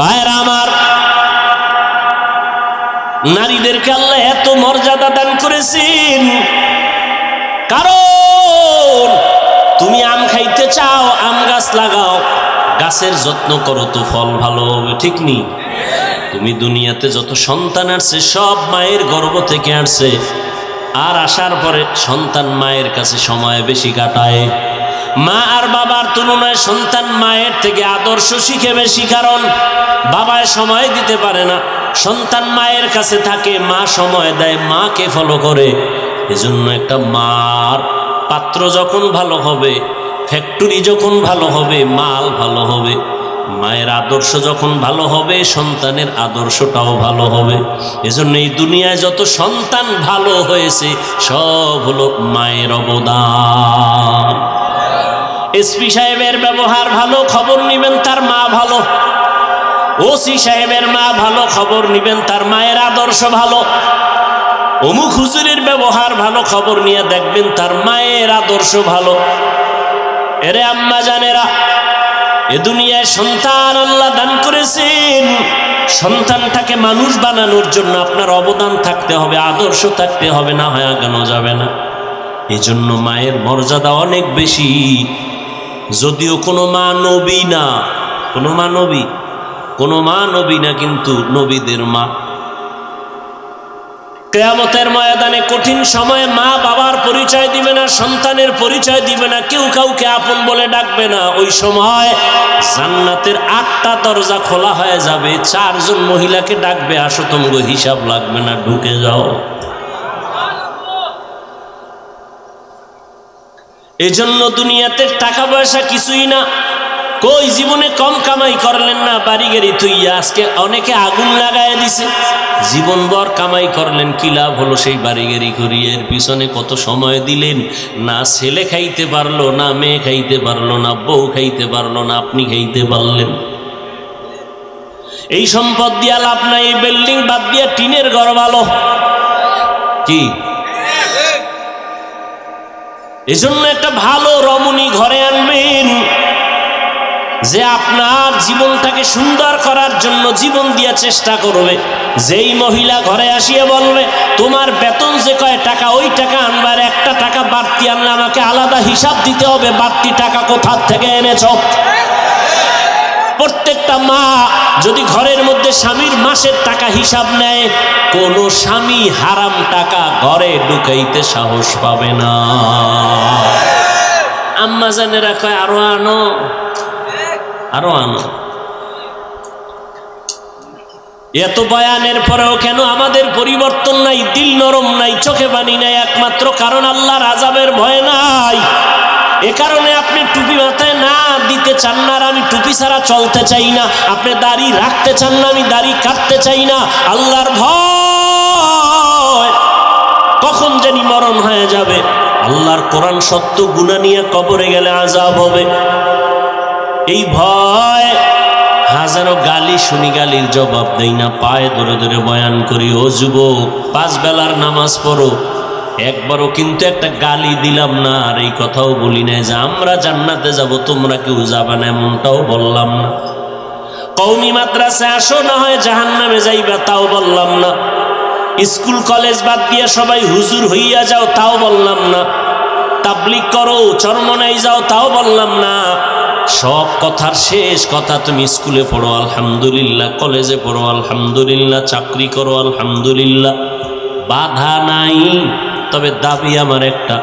ভাইরা আমার, নারীদেরকে আল্লাহ এত মর্যাদা দান করেছেন, কারণ তুমি আম খাইতে চাও, আম গাছ লাগাও, গাছের যত্ন করো তো ফল ভালো হবে, ঠিক নেই? তুমি দুনিয়াতে যত সন্তান আসছে সব মায়ের গর্ভ থেকে আসছে। আর আসার পরে সন্তান মায়ের কাছে সময় বেশি কাটায়। মা আর বাবার তুলনায় সন্তান মায়ের থেকে আদর্শ শিখে বেশি, কারণ বাবায় সময় দিতে পারে না, সন্তান মায়ের কাছে থাকে, মা সময় দেয়, মাকে ফলো করে। এজন্য একটা মার পাত্র যখন ভালো হবে, ফ্যাক্টরি যখন ভালো হবে, মাল ভালো হবে। মায়ের আদর্শ যখন ভালো হবে, সন্তানের আদর্শটাও ভালো হবে। এজন্য এই দুনিয়ায় যত সন্তান ভালো হয়েছে সব হলো মায়ের অবদান। এসপি সাহেবের ব্যবহার ভালো, খবর নিবেন তার মা ভালো। ওসি সাহেবের মা ভালো, খবর নিবেন তার মায়ের আদর্শ ভালো। অমুক হুজুরের ব্যবহার ভালো, খবর নিয়ে দেখবেন তার মায়ের আদর্শ ভালো। এরে আম্মা জানেরা, এ দুনিয়ায় সন্তান আল্লাহ দান করেছেন, সন্তানটাকে মানুষ বানানোর জন্য আপনার অবদান থাকতে হবে, আদর্শ থাকতে হবে, না হয় আগানো যাবে না। এই জন্য মায়ের মর্যাদা অনেক বেশি। যদিও কোনো মা নবী না, কোনো মা নবী না, কিন্তু নবীদের মা। কিয়ামতের ময়দানে কঠিন সময়ে মা বাবার পরিচয় দিবে না, সন্তানের পরিচয় দিবে না, কেউ কাউকে আপন বলে ডাকবে না। ওই সময় জান্নাতের 8টা দরজা খোলা হয়ে যাবে, 4 জন মহিলাকে ডাকবে, আসো তোমাকে হিসাব লাগবে না, ঢুকে যাও। এজন্য দুনিয়াতে টাকা পয়সা কিছুই না। কই জীবনে কম কামাই করলেন না, বাড়ি গাড়ি থুইয়া আজকে অনেকে আগুন লাগায় দিছে। জীবনভর কামাই করলেন, কি লাভ হলো সেই বাড়ি গাড়ি করিয়ে? এর পিছনে কত সময় দিলেন, না ছেলে খাইতে পারলো, না মেয়ে খাইতে পারলো, না বউ খাইতে পারলো, না আপনি খাইতে পারলেন। এই সম্পদ দিয়া লাভ নাই, এই বিল্ডিং বাদ দিয়া টিনের ঘর ভালো। কি এজন্য একটা ভালো রমণী ঘরে আনবেন, যে আপনার জীবনটাকে সুন্দর করার জন্য জীবন দিয়ে চেষ্টা করবে। যেই মহিলা ঘরে আসিয়া বলবে তোমার বেতন যে কয় টাকা, ওই টাকা আনবার 1টা টাকা বাড়তি আনলে আমাকে আলাদা হিসাব দিতে হবে, বাড়তি টাকা কোথার থেকে এনেছ। প্রত্যেকটা মা যদি ঘরের মধ্যে স্বামীর মাসের টাকা হিসাব নেয়, কোন স্বামী হারাম টাকা ঘরে ঢুকাইতে সাহস পাবে না। আম্মা জানেরা কয় আরো আনো, আরো আনো। এত বয়ানের পরেও কেন আমাদের পরিবর্তন নাই, দিল নরম নাই, চোখে পানি নাই? একমাত্র কারণ আল্লাহর আযাবের ভয় নাই। এ কারণে আপনি টুপি মাথায় না দিতে চান না, আর আমি টুপি ছাড়া চলতে চাই না। আপনি দাড়ি রাখতে চান না, আমি দাড়ি কাটতে চাই না। আল্লাহর ভয়, কখন জানি মরণ হয়ে যাবে। আল্লাহর কোরআন সত্য, গুনাহ নিয়ে কবরে গেলে আযাব হবে। এই ভয়, হাজারো গালি শুনি, গালির জবাব দেই না, পায়ে ধরে ধরে বয়ান করি। ও যুবক, 5 বেলার নামাজ পড়ো, একবারও কিন্তু একটা গালি দিলাম না, আর এই কথাও বলি না যে আমরা জান্নাতে যাব, তোমরা কেউ যাবে না, এমনটাও বললাম না। কওমি মাদ্রাসায় আসো, না হয় জাহান্নামে যাইবা, তাও বললাম না। স্কুল কলেজ বাদ দিয়ে সবাই হুজুর হইয়া যাও, তাও বললাম না। তাবলীগ করো, চরমনাই যাও, তাও বললাম না। সব কথার শেষ কথা, তুমি স্কুলে পড়ো আলহামদুলিল্লাহ, কলেজে পড়ো আলহামদুলিল্লাহ, চাকরি করো আলহামদুলিল্লাহ, বাধা নাই। তবে দাবি আমার একটা,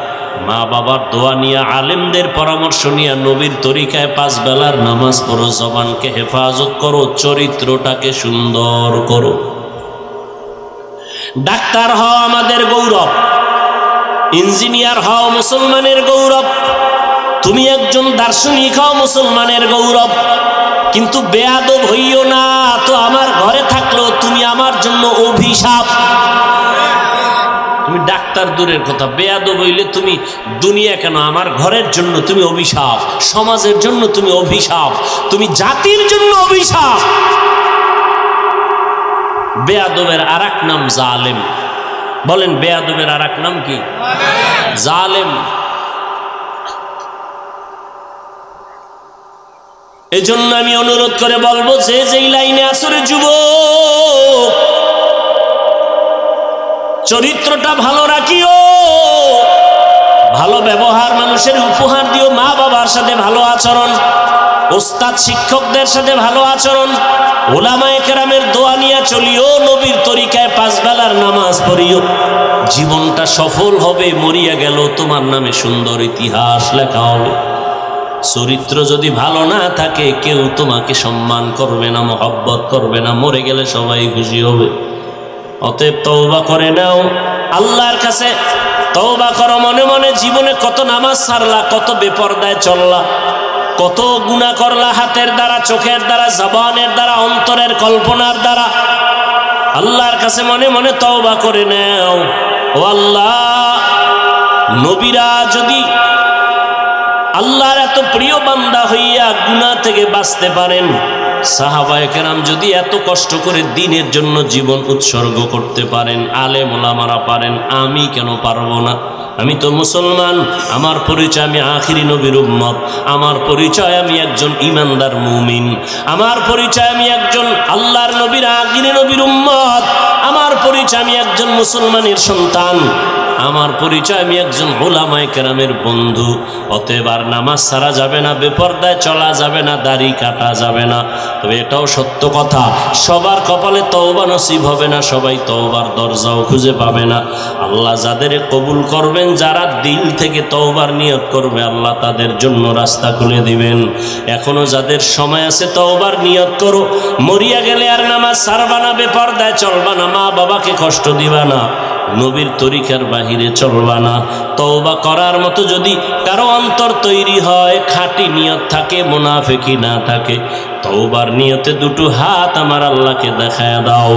মা বাবার দোয়া নিয়ে, আলেমদের পরামর্শ নিয়ে, নবীর তরিকায় 5 বেলার নামাজ পড়ো, জবানকে হেফাজত করো, চরিত্রটাকে সুন্দর করো। ডাক্তার হও আমাদের গৌরব, ইঞ্জিনিয়ার হও মুসলমানের গৌরব, তুমি একজন দার্শনিক হও মুসলমানের গৌরব। কিন্তু বেয়াদব হইও না, তো আমার ঘরে থাকলেও তুমি আমার জন্য অভিশাপ। তুমি ডাক্তার দূরের কথা, বেয়াদব হইলে তুমি দুনিয়া কেন, আমার ঘরের জন্য তুমি অভিশাপ, সমাজের জন্য তুমি অভিশাপ, তুমি জাতির জন্য অভিশাপ। বেয়াদবের আরেক নাম জালেম। বলেন, বেয়াদবের আরেক নাম কি? জালেম। এজন্য আমি অনুরোধ করে বলবো, যে যেই লাইনে আসরে যুবক, চরিত্রটা ভালো রাখিও, ভালো ব্যবহার মানুষের উপহার দিও, মা বাবার সাথে ভালো আচরণ। ওস্তাদ শিক্ষকদের সাথে ভালো আচরণ, ওলামায়ে কেরামের দোয়া নিয়ে চলিও, নবীর তরিকায় 5 বেলার নামাজ পড়িও। জীবনটা সফল হবে। মরিয়া গেল তোমার নামে সুন্দর ইতিহাস লেখা হবে। চরিত্র যদি ভালো না থাকে কেউ তোমাকে সম্মান করবে না, মহব্বত করবে না। মরে গেলে সবাই খুশি হবে। অতএব তওবা করে নাও আল্লাহর কাছে, তওবা করো মনে মনে। জীবনে কত নামাজ ছাড়লা, কত বেপরদায় চললা, কত গুনাহ করলা, হাতের দ্বারা, চোখের দ্বারা, জবানের দ্বারা, অন্তরের কল্পনার দ্বারা। আল্লাহর কাছে মনে মনে তওবা করে নাও। ও আল্লাহ, নবীরা যদি আল্লাহর এত প্রিয় বান্দা হইয়া গুনাহ থেকে বাঁচতে পারেন, সাহাবায়ে কেরাম যদি এত কষ্ট করে দ্বীনের জন্য জীবন উৎসর্গ করতে পারেন, আলেম ওলামারা পারেন, আমি কেন পারবো না? আমি তো মুসলমান, আমার পরিচয় আমি আখিরি নবীর উম্মত, আমার পরিচয় আমি একজন ইমানদার মুমিন, আমার পরিচয় আমি একজন আল্লাহর নবীর আখিরি নবীর উম্মত, আমার পরিচয় আমি একজন মুসলমানের সন্তান, আমার পরিচয় আমি একজন উলামায়ে কেরামের বন্ধু। অতএব আর নামাজ ছাড়া যাবে না, বেপরদায় চলা যাবে না, দাড়ি কাটা যাবে না। তবে এটাও সত্য কথা, সবার কপালে তওবা নসিব হবে না, সবাই তওবার দরজাও খুঁজে পাবে না। আল্লাহ যাদের কবুল করবেন, যারা দিল থেকে তওবার নিয়ত করবে, আল্লাহ তাদের জন্য রাস্তা খুলে দিবেন। এখনো যাদের সময় আছে তওবার নিয়ত করো। মরিয়া গেলে আর নামাজ ছাড়বা না, বেপরদায় চলবা না, মা বাবাকে কষ্ট দিবা না, নবীর তরিকার বাহিরে চলবা না। তওবা করার মতো যদি কারো অন্তর তৈরি হয়, খাঁটি নিয়ত থাকে, মুনাফিকি না থাকে, তওবার নিয়তে দুটো হাত আমার আল্লাহকে দেখায় দাও।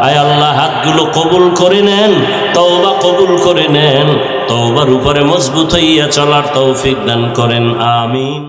আয় আল্লাহ, হাতগুলো কবুল করে নেন, তওবা কবুল করে নেন, তওবার উপরে মজবুত হইয়া চলার তৌফিক দান করেন। আমিন।